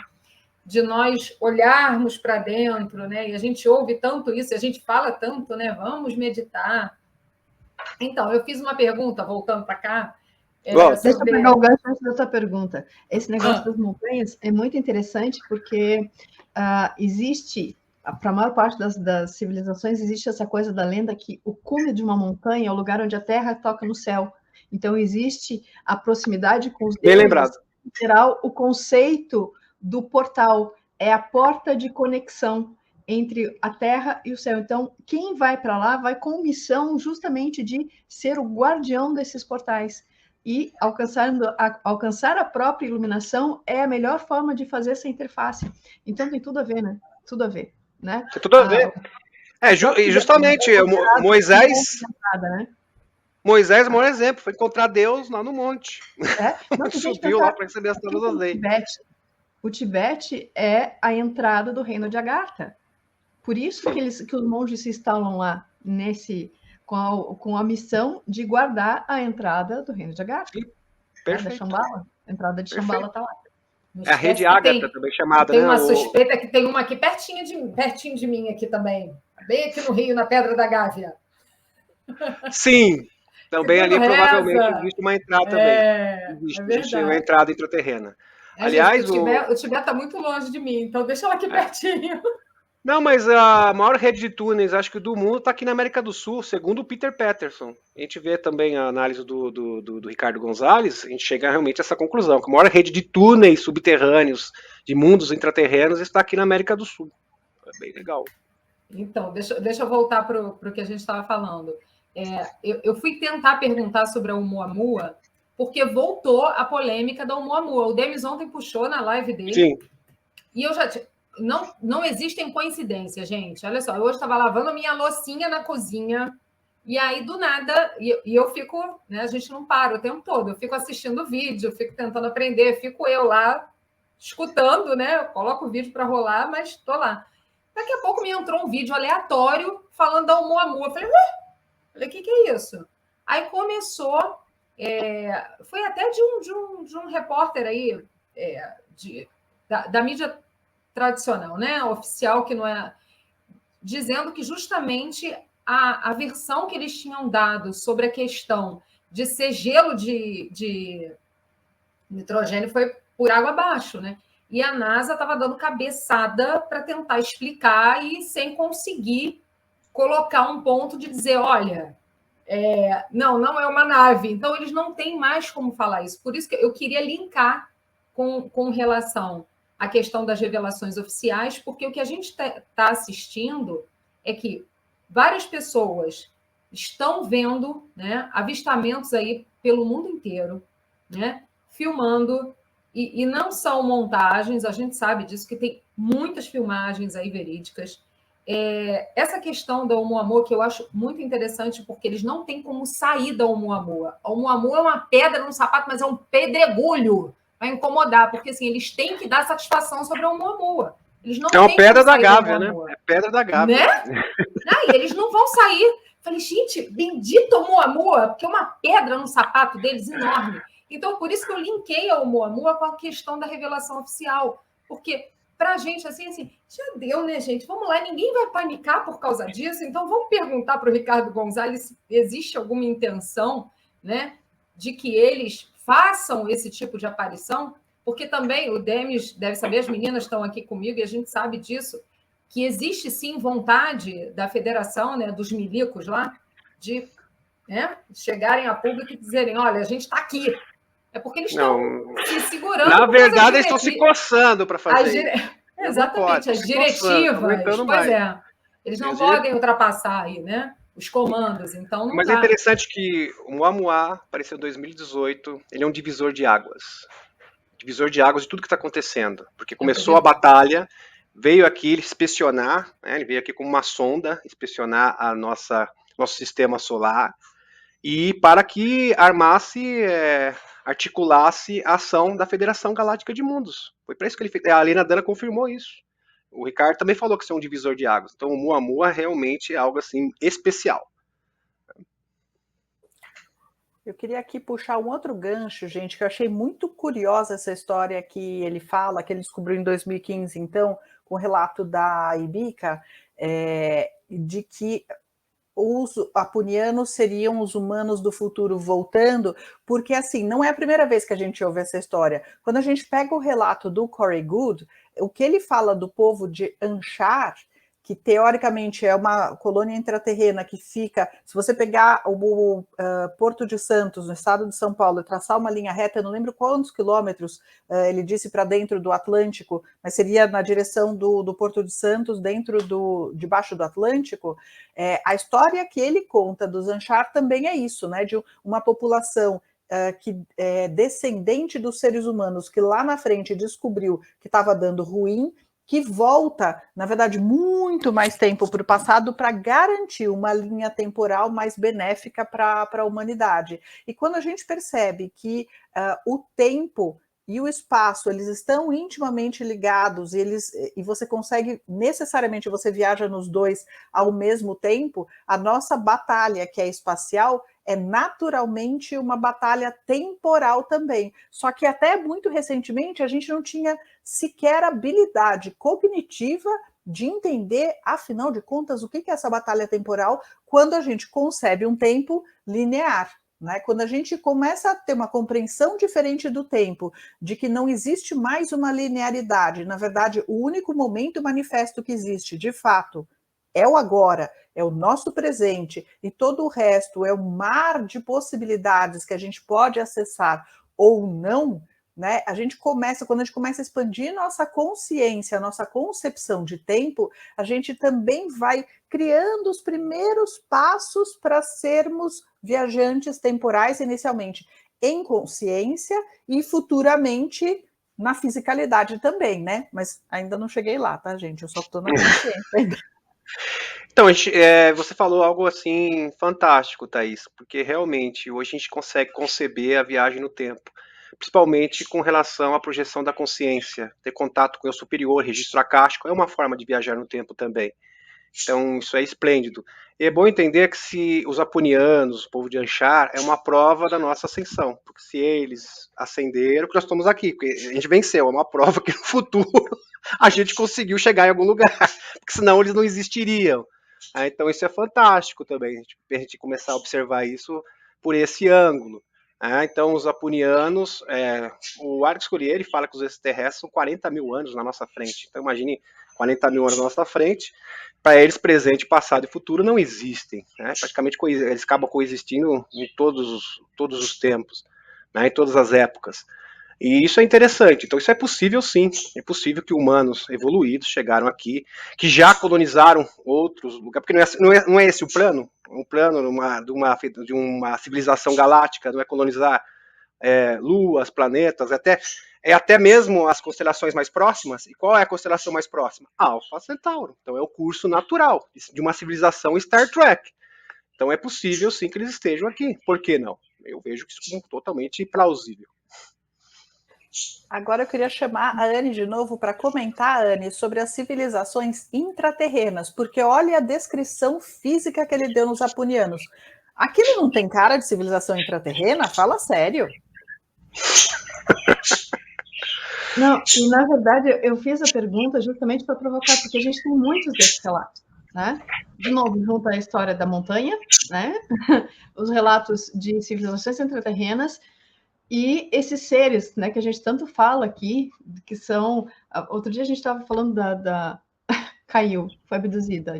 de nós olharmos para dentro, né? E a gente ouve tanto isso, a gente fala tanto, né? Vamos meditar. Então, eu fiz uma pergunta, voltando para cá. Deixa eu pegar o gancho antes da sua pergunta. Esse negócio das montanhas é muito interessante porque existe, para a maior parte das civilizações, existe essa coisa da lenda que o cume de uma montanha é o lugar onde a terra toca no céu. Então, existe a proximidade com os deuses. Bem lembrado. Em geral, o conceito do portal é a porta de conexão entre a terra e o céu. Então, quem vai para lá vai com missão justamente de ser o guardião desses portais. E alcançar a própria iluminação é a melhor forma de fazer essa interface. Então, tem tudo a ver, né? Tudo a ver, né? Tem tudo a ver. Justamente, Moisés... né? Moisés é o maior exemplo, foi encontrar Deus lá no monte. Não, subiu lá para receber as tábuas das leis. O Tibete é a entrada do reino de Agartha. Por isso que os monges se instalam lá, com a missão de guardar a entrada do reino de Agartha. Perfeito. Da Shambhala. A entrada de Shambhala está lá. É a rede Ágata, também chamada. Tem uma suspeita que tem uma aqui pertinho de mim aqui também. Bem aqui no Rio, na Pedra da Gávea. Sim. Também ali provavelmente existe uma entrada também. Existe uma entrada intraterrena. Aliás, o Tibete está muito longe de mim, então deixa ela aqui pertinho. Não, mas a maior rede de túneis, acho que do mundo, está aqui na América do Sul, segundo o Peter Patterson. A gente vê também a análise do Ricardo Gonzalez, a gente chega realmente a essa conclusão, que a maior rede de túneis subterrâneos, de mundos intraterrenos, está aqui na América do Sul. É bem legal. Então, deixa eu voltar para o que a gente estava falando. Eu fui tentar perguntar sobre a Oumuamua, porque voltou a polêmica da Oumuamua. O Demis ontem puxou na live dele. Sim. E eu já... Não existem coincidências, gente. Olha só, eu hoje estava lavando a minha loucinha na cozinha, e aí, do nada, e eu fico, né, a gente não para o tempo todo, eu fico assistindo o vídeo, eu fico tentando aprender, fico eu lá, escutando, né? Eu coloco o vídeo para rolar, mas estou lá. Daqui a pouco me entrou um vídeo aleatório falando da Oumuamua. Eu falei, o que é isso? Aí começou, foi até de um repórter aí, da mídia tradicional, né, oficial, que não é, dizendo que justamente a versão que eles tinham dado sobre a questão de ser gelo de nitrogênio foi por água abaixo, né? E a NASA estava dando cabeçada para tentar explicar e sem conseguir colocar um ponto de dizer, olha, não é uma nave. Então, eles não têm mais como falar isso. Por isso que eu queria linkar com relação à questão das revelações oficiais, porque o que a gente está assistindo é que várias pessoas estão vendo, né, avistamentos aí pelo mundo inteiro, né, filmando, e não são montagens, a gente sabe disso, que tem muitas filmagens aí verídicas. Essa questão da Oumuamua, que eu acho muito interessante, porque eles não têm como sair da Oumuamua. A Oumuamua é uma pedra no sapato, mas é um pedregulho. Vai incomodar, porque assim, eles têm que dar satisfação sobre a Oumuamua. Eles não é uma pedra da Gávea, né? É pedra da Gávea. Né? E eles não vão sair. Falei, gente, bendito Oumuamua, porque é uma pedra no sapato deles enorme. Então, por isso que eu linkei a Oumuamua com a questão da revelação oficial. Porque, para a gente, assim, já deu, né, gente? Vamos lá, ninguém vai panicar por causa disso. Então, vamos perguntar para o Ricardo Gonzalez se existe alguma intenção, né, de que eles façam esse tipo de aparição. Porque também o Demis deve saber, as meninas estão aqui comigo e a gente sabe disso, que existe, sim, vontade da federação, né, dos milicos lá, de, né, chegarem a público e dizerem, olha, a gente está aqui. É porque eles estão se segurando. Na verdade, eles estão se coçando para fazer isso. Exatamente, as diretivas. Pois é. Eles não podem ultrapassar aí, né? os comandos, então não Mas dá. é interessante que o Oumuamua apareceu em 2018, ele é um divisor de águas. Divisor de águas de tudo que está acontecendo. Porque começou a batalha, veio aqui inspecionar, né, ele veio aqui como uma sonda, inspecionar nosso sistema solar, e para que articulasse a ação da Federação Galáctica de Mundos. Foi para isso que ele fez. A Lena Dana confirmou isso. O Ricardo também falou que isso é um divisor de águas. Então o Oumuamua realmente é algo assim especial. Eu queria aqui puxar um outro gancho, gente, que eu achei muito curiosa essa história que ele fala, que ele descobriu em 2015, então, com o relato da Ibica, de que os apunianos seriam os humanos do futuro voltando, porque, assim, não é a primeira vez que a gente ouve essa história. Quando a gente pega o relato do Corey Goode, o que ele fala do povo de Anshar, que teoricamente é uma colônia intraterrena que fica, se você pegar o Porto de Santos, no estado de São Paulo, e traçar uma linha reta, eu não lembro quantos quilômetros ele disse para dentro do Atlântico, mas seria na direção do Porto de Santos, debaixo do Atlântico, a história que ele conta dos Anshar também é isso, né, de uma população que é descendente dos seres humanos, que lá na frente descobriu que estava dando ruim, que volta, na verdade, muito mais tempo para o passado para garantir uma linha temporal mais benéfica para a humanidade. E quando a gente percebe que o tempo e o espaço, eles estão intimamente ligados, e você consegue, necessariamente, você viaja nos dois ao mesmo tempo, a nossa batalha, que é espacial, é naturalmente uma batalha temporal também. Só que até muito recentemente a gente não tinha sequer habilidade cognitiva de entender, afinal de contas, o que é essa batalha temporal quando a gente concebe um tempo linear. Né? Quando a gente começa a ter uma compreensão diferente do tempo, de que não existe mais uma linearidade, na verdade, o único momento manifesto que existe, de fato, é o agora, é o nosso presente, e todo o resto é um mar de possibilidades que a gente pode acessar ou não, né? Quando a gente começa a expandir nossa consciência, nossa concepção de tempo, a gente também vai criando os primeiros passos para sermos viajantes temporais, inicialmente em consciência e futuramente na fisicalidade também, né? Mas ainda não cheguei lá, tá, gente? Eu só estou na consciência ainda. Então, você falou algo assim fantástico, Thaís, porque realmente hoje a gente consegue conceber a viagem no tempo, principalmente com relação à projeção da consciência, ter contato com o superior, registro acástico, é uma forma de viajar no tempo também. Então, isso é esplêndido. E é bom entender que se os apunianos, o povo de Anshar, é uma prova da nossa ascensão, porque se eles ascenderam, que nós estamos aqui, porque a gente venceu, é uma prova que no futuro a gente conseguiu chegar em algum lugar, porque senão eles não existiriam. Então isso é fantástico também, a gente começar a observar isso por esse ângulo. Então os apunianos, o Alex Collier, ele fala que os extraterrestres são 40 mil anos na nossa frente. Então imagine 40 mil anos na nossa frente, para eles presente, passado e futuro não existem. Praticamente eles acabam coexistindo em todos os tempos, em todas as épocas. E isso é interessante. Então, isso é possível sim. É possível que humanos evoluídos chegaram aqui, que já colonizaram outros lugares, porque não é esse o plano? Um plano de uma civilização galáctica, não é colonizar luas, planetas, até mesmo as constelações mais próximas. E qual é a constelação mais próxima? Alfa Centauro. Então, é o curso natural de uma civilização Star Trek. Então, é possível sim que eles estejam aqui. Por que não? Eu vejo isso como totalmente plausível. Agora eu queria chamar a Anne de novo para comentar, Anne, sobre as civilizações intraterrenas, porque olha a descrição física que ele deu nos apunianos. Aquilo não tem cara de civilização intraterrena? Fala sério. Não, e na verdade eu fiz a pergunta justamente para provocar, porque a gente tem muitos desses relatos, né? De novo, junto à história da montanha, né? Os relatos de civilizações intraterrenas, e esses seres, né, que a gente tanto fala aqui, que são... Outro dia a gente estava falando caiu, foi abduzida,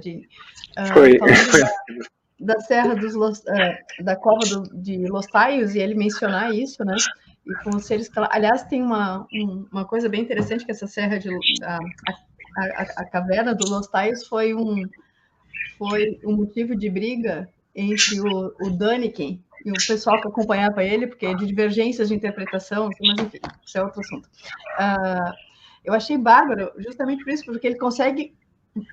da Serra da Cova de Los Taios, e ele mencionar isso, né, e com os seres... Aliás, tem uma coisa bem interessante, que essa serra a caverna do Los Taios foi foi um motivo de briga entre o Däniken e o pessoal que acompanhava ele, porque é de divergências de interpretação, mas enfim, isso é outro assunto. Eu achei bárbaro justamente por isso, porque ele consegue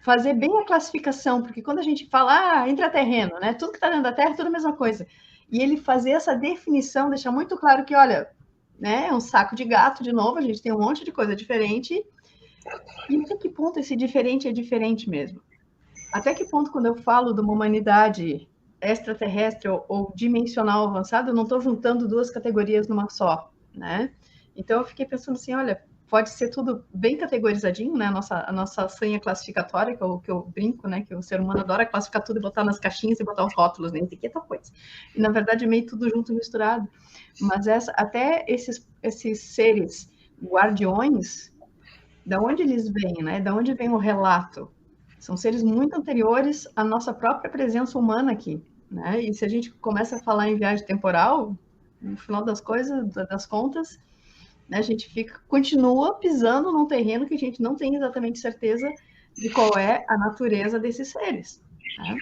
fazer bem a classificação, porque quando a gente fala intraterreno, né, tudo que está dentro da Terra é tudo a mesma coisa, e ele fazer essa definição, deixa muito claro que, olha, né, é um saco de gato, de novo, a gente tem um monte de coisa diferente, e até que ponto esse diferente é diferente mesmo? Até que ponto, quando eu falo de uma humanidade extraterrestre ou dimensional avançada, eu não estou juntando duas categorias numa só, né? Então, eu fiquei pensando assim, olha, pode ser tudo bem categorizadinho, né? A nossa senha classificatória, que eu brinco, né? Que o ser humano adora classificar tudo e botar nas caixinhas e botar os rótulos, né? Etiqueta coisa. E, na verdade, é meio tudo junto, misturado. Mas até esses seres guardiões, da onde eles vêm, né? Da onde vem o relato? São seres muito anteriores à nossa própria presença humana aqui, né? E se a gente começa a falar em viagem temporal, no final das coisas, das contas, né, a gente continua pisando num terreno que a gente não tem exatamente certeza de qual é a natureza desses seres, né?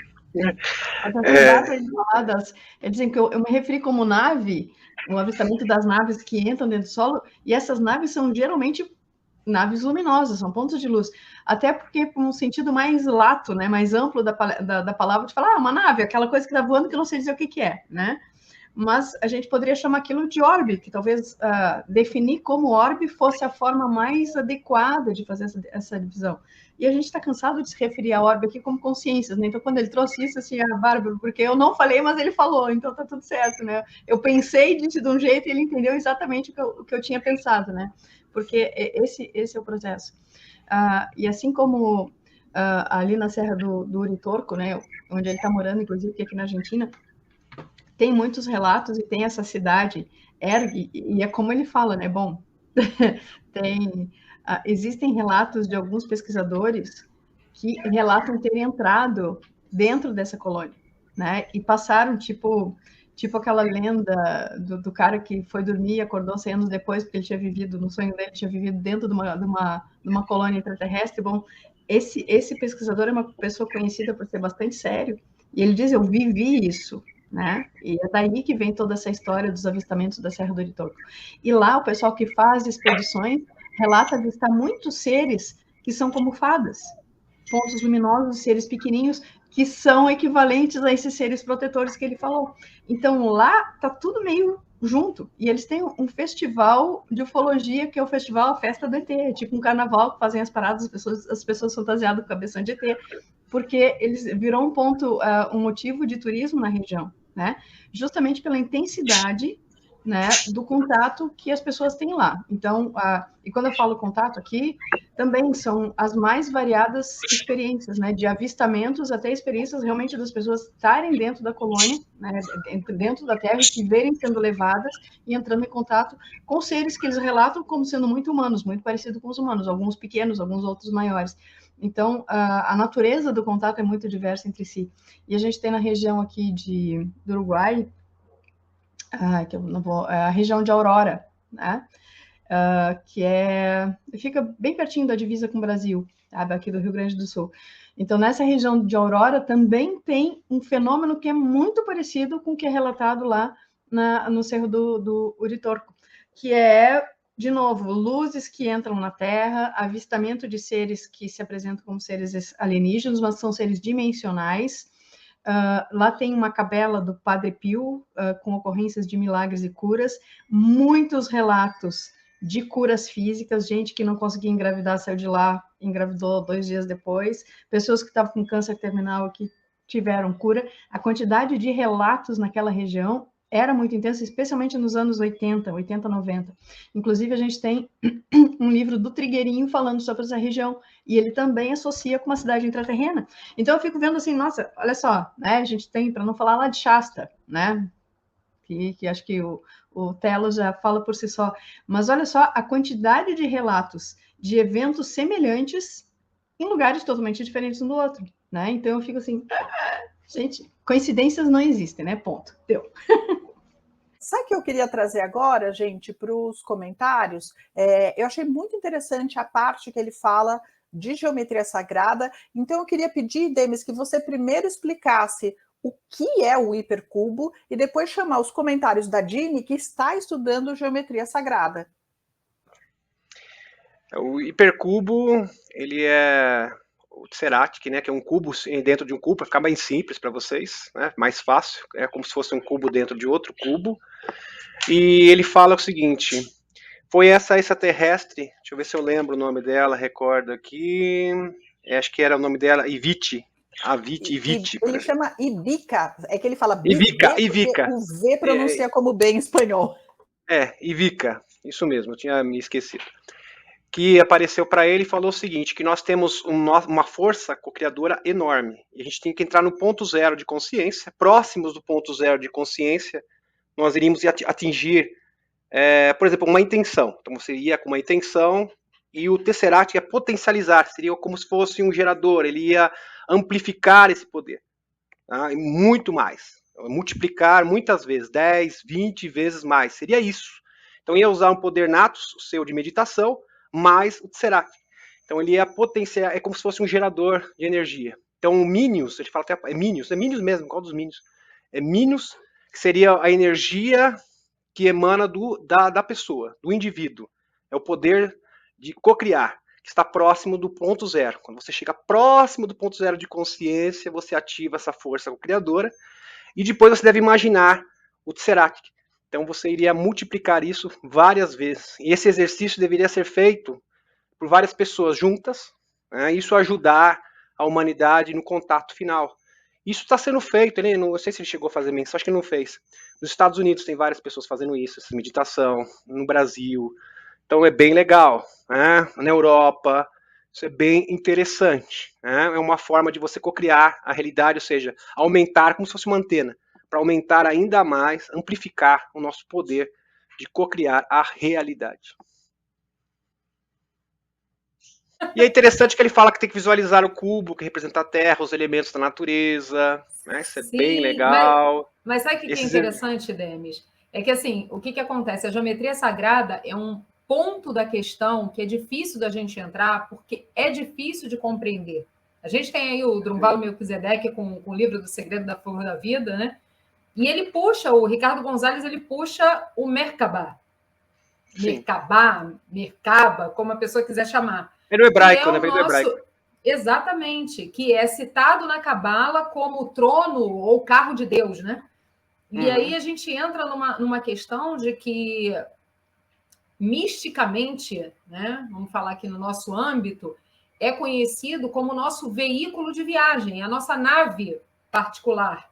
Eles dizem que eu me referi como nave, o avistamento das naves que entram dentro do solo, e essas naves são geralmente naves luminosas, são pontos de luz. Até porque, por um sentido mais lato, né, mais amplo da palavra, de falar, uma nave, aquela coisa que está voando que eu não sei dizer o que é, né? Mas a gente poderia chamar aquilo de orbe, que talvez definir como orbe fosse a forma mais adequada de fazer essa divisão. E a gente está cansado de se referir a orbe aqui como consciências, né? Então, quando ele trouxe isso, assim, bárbaro, porque eu não falei, mas ele falou, então tá tudo certo, né? Eu pensei, disse de um jeito e ele entendeu exatamente o que eu tinha pensado, né? Porque esse é o processo. E assim como ali na Serra do Uritorco, né? Onde ele está morando, inclusive, aqui na Argentina, tem muitos relatos e tem essa cidade, Erg, e é como ele fala, né? Bom, existem relatos de alguns pesquisadores que relatam terem entrado dentro dessa colônia, né? E passaram, tipo aquela lenda do cara que foi dormir e acordou 100 anos depois, porque ele tinha vivido, no sonho dele, tinha vivido dentro de uma colônia extraterrestre. Bom, esse pesquisador é uma pessoa conhecida por ser bastante sério, e ele diz, eu vivi isso, né? E é daí que vem toda essa história dos avistamentos da Serra do Uritorco. E lá, o pessoal que faz expedições relata avistar muitos seres que são como fadas, pontos luminosos, seres pequenininhos, que são equivalentes a esses seres protetores que ele falou. Então, lá tá tudo meio junto. E eles têm um festival de ufologia, que é o festival A Festa do ET, é tipo um carnaval que fazem as paradas, as pessoas fantasiadas com cabeção de ET, porque eles virou um ponto, um motivo de turismo na região, né? Justamente pela intensidade, né, do contato que as pessoas têm lá. Então, e quando eu falo contato aqui, também são as mais variadas experiências, né, de avistamentos até experiências realmente das pessoas estarem dentro da colônia, né, dentro da Terra, e se verem sendo levadas e entrando em contato com seres que eles relatam como sendo muito humanos, muito parecidos com os humanos, alguns pequenos, alguns outros maiores. Então, a natureza do contato é muito diversa entre si. E a gente tem na região aqui do Uruguai, que eu não vou, a região de Aurora, né? Que fica bem pertinho da divisa com o Brasil, sabe? Aqui do Rio Grande do Sul. Então, nessa região de Aurora também tem um fenômeno que é muito parecido com o que é relatado lá no Cerro do Uritorco, que é, de novo, luzes que entram na Terra, avistamento de seres que se apresentam como seres alienígenas, mas são seres dimensionais. Lá tem uma capela do Padre Pio, com ocorrências de milagres e curas, muitos relatos de curas físicas, gente que não conseguia engravidar saiu de lá, engravidou 2 dias depois, pessoas que estavam com câncer terminal que tiveram cura. A quantidade de relatos naquela região era muito intensa, especialmente nos anos 80, 90. Inclusive, a gente tem um livro do Trigueirinho falando sobre essa região, e ele também associa com uma cidade intraterrena. Então, eu fico vendo assim, nossa, olha só, né, a gente tem, para não falar lá de Shasta, né, que acho que o Telo já fala por si só, mas olha só a quantidade de relatos de eventos semelhantes em lugares totalmente diferentes um do outro, né? Então, eu fico assim, gente, coincidências não existem, né? Ponto. Deu. Sabe o que eu queria trazer agora, gente, para os comentários? Eu achei muito interessante a parte que ele fala de geometria sagrada. Então, eu queria pedir, Demis, que você primeiro explicasse o que é o hipercubo e depois chamar os comentários da Dini, que está estudando geometria sagrada. O hipercubo, ele é o Tesseract, né, que é um cubo dentro de um cubo, para ficar mais simples para vocês, né, mais fácil, é como se fosse um cubo dentro de outro cubo. E ele fala o seguinte: foi essa extraterrestre, deixa eu ver se eu lembro o nome dela, recordo aqui, acho que era o nome dela, Ivite. Ivite. Ele chama Ivica, é que ele fala Ivica. o V pronuncia como B em espanhol. Ivica, isso mesmo, eu tinha me esquecido. Que apareceu para ele e falou o seguinte, que nós temos uma força co-criadora enorme, e a gente tem que entrar no ponto zero de consciência, próximos do ponto zero de consciência, nós iríamos atingir, por exemplo, uma intenção. Então você ia com uma intenção, e o Tesseract ia potencializar, seria como se fosse um gerador, ele ia amplificar esse poder, tá? E muito mais, multiplicar muitas vezes, 10, 20 vezes mais, seria isso. Então ia usar um poder nato seu de meditação, mais o Tesseract. Então ele ia potenciar, é como se fosse um gerador de energia. Então o Minions, ele fala até, é Minions mesmo, qual dos Minions? É Minions, que seria a energia que emana da pessoa, do indivíduo. É o poder de cocriar, que está próximo do ponto zero. Quando você chega próximo do ponto zero de consciência, você ativa essa força co-criadora, e depois você deve imaginar o Tesseract. Então você iria multiplicar isso várias vezes. E esse exercício deveria ser feito por várias pessoas juntas, né? Isso ajudar a humanidade no contato final. Isso está sendo feito, não sei se ele chegou a fazer menção, acho que ele não fez. Nos Estados Unidos tem várias pessoas fazendo isso, essa meditação, no Brasil. Então é bem legal, né? Na Europa, isso é bem interessante, né? É uma forma de você cocriar a realidade, ou seja, aumentar como se fosse uma antena, para aumentar ainda mais, amplificar o nosso poder de cocriar a realidade. E é interessante que ele fala que tem que visualizar o cubo, que representa a Terra, os elementos da natureza, né? Isso é bem legal. Mas sabe o que é interessante, Demis? É que, assim, o que acontece? A geometria sagrada é um ponto da questão que é difícil da gente entrar, porque é difícil de compreender. A gente tem aí o Drunvalo Melquisedeque com o livro do Segredo da Flor da Vida, né? E ele puxa, o Ricardo Gonzalez, ele puxa o Merkabah. Merkaba, como a pessoa quiser chamar. É no hebraico, né? Vem do hebraico. Exatamente, que é citado na Cabala como o trono ou carro de Deus, né? E aí a gente entra numa questão de que, misticamente, né, vamos falar aqui no nosso âmbito, é conhecido como nosso veículo de viagem, a nossa nave particular,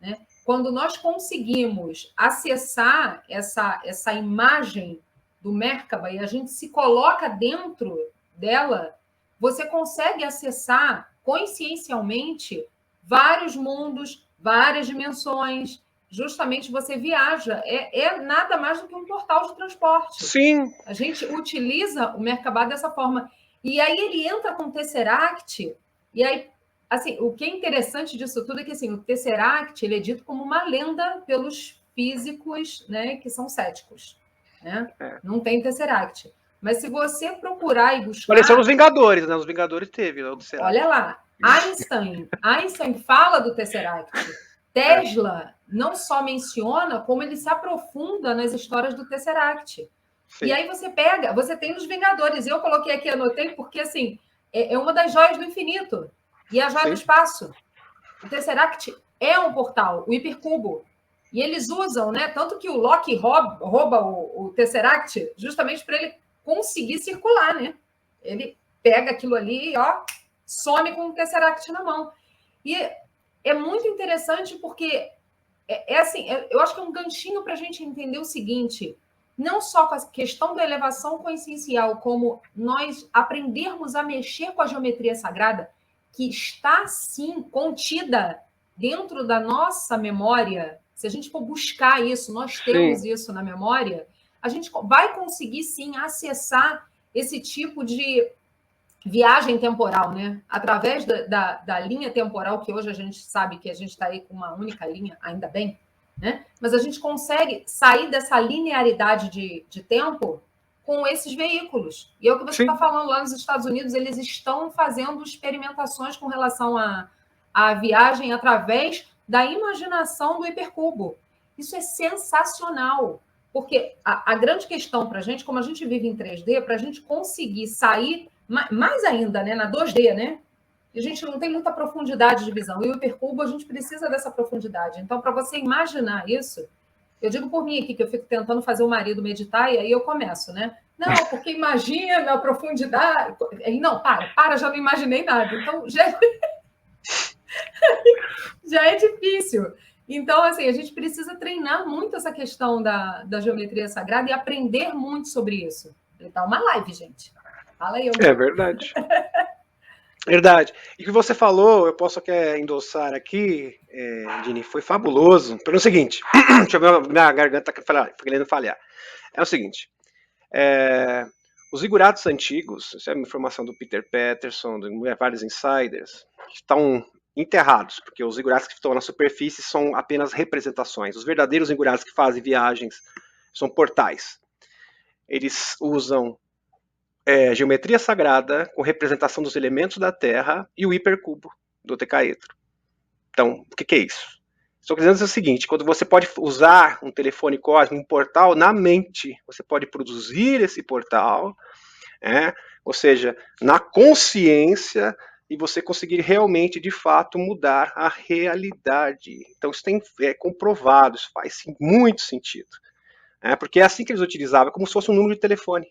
né? Quando nós conseguimos acessar essa imagem do Merkaba e a gente se coloca dentro dela, você consegue acessar consciencialmente vários mundos, várias dimensões. Justamente você viaja. É nada mais do que um portal de transporte. Sim. A gente utiliza o Merkabah dessa forma. E aí ele entra com o Tesseract, e aí, assim, o que é interessante disso tudo é que, assim, o Tesseract ele é dito como uma lenda pelos físicos, né, que são céticos, né? Não tem Tesseract. Mas se você procurar e buscar... Pareceu nos Vingadores, né? Os Vingadores teve o Tesseract. Olha lá, Einstein fala do Tesseract. Tesla não só menciona, como ele se aprofunda nas histórias do Tesseract. Sim. E aí você tem os Vingadores. Eu coloquei aqui, anotei, porque, assim, é uma das joias do infinito. E a joia do espaço. O Tesseract é um portal, o hipercubo. E eles usam, né? Tanto que o Loki rouba o Tesseract justamente para ele conseguir circular, né? Ele pega aquilo ali e, some com o Tesseract na mão. E é muito interessante porque assim, eu acho que é um ganchinho para a gente entender o seguinte: não só com a questão da elevação consciencial, como nós aprendermos a mexer com a geometria sagrada, que está, sim, contida dentro da nossa memória. Se a gente for buscar isso, nós temos isso na memória, a gente vai conseguir, sim, acessar esse tipo de viagem temporal, né? Através da linha temporal, que hoje a gente sabe que a gente está aí com uma única linha, ainda bem, né? Mas a gente consegue sair dessa linearidade de tempo com esses veículos. E é o que você está falando, lá nos Estados Unidos, eles estão fazendo experimentações com relação à viagem através da imaginação do hipercubo. Isso é sensacional, porque a grande questão para a gente, como a gente vive em 3D, para a gente conseguir sair, mais ainda, né, na 2D, né? A gente não tem muita profundidade de visão. E o hipercubo, a gente precisa dessa profundidade. Então, para você imaginar isso, eu digo por mim aqui, que eu fico tentando fazer o marido meditar, e aí eu começo, né? Não, porque imagina a profundidade. Não, para, já não imaginei nada. Então, já é difícil. Então, assim, a gente precisa treinar muito essa questão da geometria sagrada e aprender muito sobre isso. Então, uma live, gente. Fala aí. É verdade. Verdade. E o que você falou, eu posso até endossar aqui, Dini, foi fabuloso. Pelo seguinte, deixa eu ver, minha garganta querendo falhar. É o seguinte, os zigurates antigos, isso é uma informação do Peter Patterson, de vários insiders, estão enterrados, porque os zigurates que estão na superfície são apenas representações. Os verdadeiros zigurates que fazem viagens são portais. Eles usam geometria sagrada com representação dos elementos da Terra e o hipercubo do decaedro. Então, o que é isso? Estou querendo dizer o seguinte, quando você pode usar um telefone cósmico, um portal na mente, você pode produzir esse portal, ou seja, na consciência, e você conseguir realmente, de fato, mudar a realidade. Então, isso é comprovado, isso faz muito sentido. Porque é assim que eles utilizavam, como se fosse um número de telefone.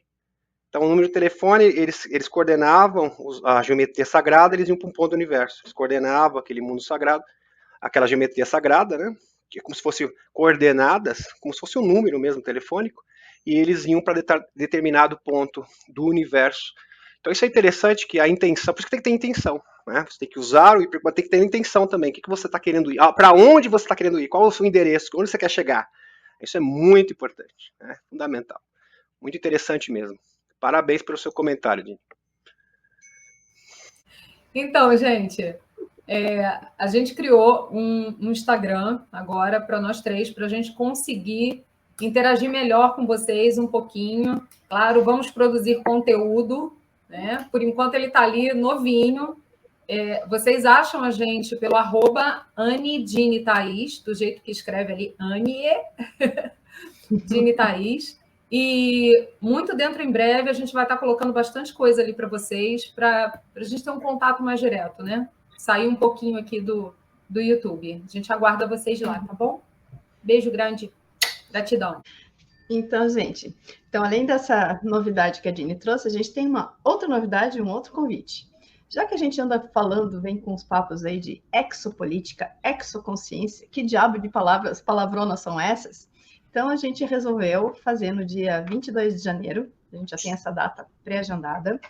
Então, o número de telefone, eles coordenavam a geometria sagrada, eles iam para um ponto do universo. Eles coordenavam aquele mundo sagrado, aquela geometria sagrada, né? Que é como se fossem coordenadas, como se fosse um número mesmo telefônico, e eles iam para determinado ponto do universo. Então, isso é interessante, que a intenção, por isso que tem que ter intenção, né? Você tem que usar o hipercubo, tem que ter intenção também. O que você está querendo ir? Para onde você está querendo ir? Qual é o seu endereço? Onde você quer chegar? Isso é muito importante, né? Fundamental. Muito interessante mesmo. Parabéns pelo seu comentário, Dini. Então, gente, a gente criou um Instagram agora para nós três, para a gente conseguir interagir melhor com vocês um pouquinho. Claro, vamos produzir conteúdo, né? Por enquanto ele está ali novinho. Vocês acham a gente pelo @AniDiniThaís, do jeito que escreve ali, Anie Dini Thaís. E muito dentro, em breve, a gente vai estar colocando bastante coisa ali para vocês, para a gente ter um contato mais direto, né? Sair um pouquinho aqui do YouTube. A gente aguarda vocês lá, tá bom? Beijo grande. Gratidão. Então, gente, além dessa novidade que a Dini trouxe, a gente tem uma outra novidade e um outro convite. Já que a gente anda falando, vem com os papos aí de exopolítica, exoconsciência, que diabo de palavronas são essas? Então, a gente resolveu fazer no dia 22 de janeiro, a gente já tem essa data pré-agendada,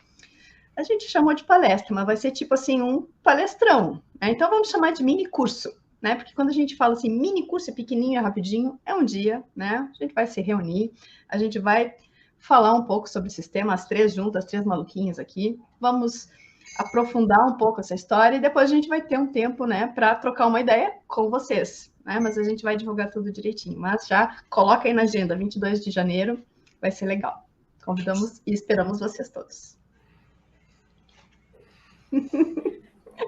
a gente chamou de palestra, mas vai ser tipo assim, um palestrão, né? Então, vamos chamar de mini curso, né? Porque quando a gente fala assim, mini curso, pequenininho, rapidinho, é um dia, né? A gente vai se reunir, a gente vai falar um pouco sobre o sistema, as três juntas, as três maluquinhas aqui, vamos aprofundar um pouco essa história e depois a gente vai ter um tempo, né, para trocar uma ideia com vocês, né? Mas a gente vai divulgar tudo direitinho. Mas já coloca aí na agenda, 22 de janeiro, vai ser legal. Convidamos e esperamos vocês todos.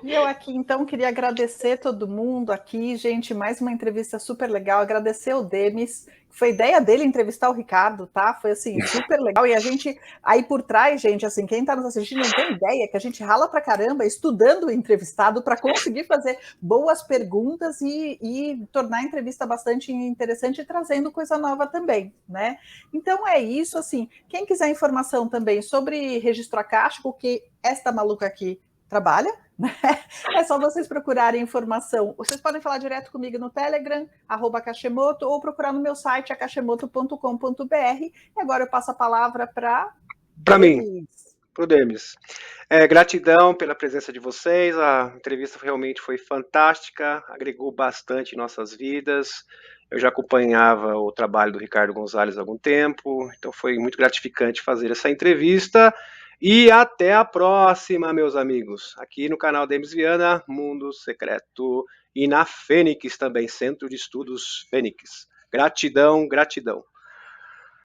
E eu aqui, então, queria agradecer todo mundo aqui, gente, mais uma entrevista super legal, agradecer o Demis, foi ideia dele entrevistar o Ricardo, tá? Foi, assim, super legal, e a gente, aí por trás, gente, assim, quem tá nos assistindo não tem ideia que a gente rala pra caramba estudando o entrevistado para conseguir fazer boas perguntas e tornar a entrevista bastante interessante e trazendo coisa nova também, né? Então é isso, assim, quem quiser informação também sobre registro acástico, que esta maluca aqui trabalha, né? É só vocês procurarem informação. Vocês podem falar direto comigo no Telegram, @Akashemoto, ou procurar no meu site, akashemoto.com.br. E agora eu passo a palavra para mim, para o Demis. Gratidão pela presença de vocês, a entrevista realmente foi fantástica, agregou bastante em nossas vidas. Eu já acompanhava o trabalho do Ricardo Gonzalez há algum tempo, então foi muito gratificante fazer essa entrevista. E até a próxima, meus amigos, aqui no canal Demis Viana, Mundo Secreto, e na Fênix também, Centro de Estudos Fênix. Gratidão, gratidão.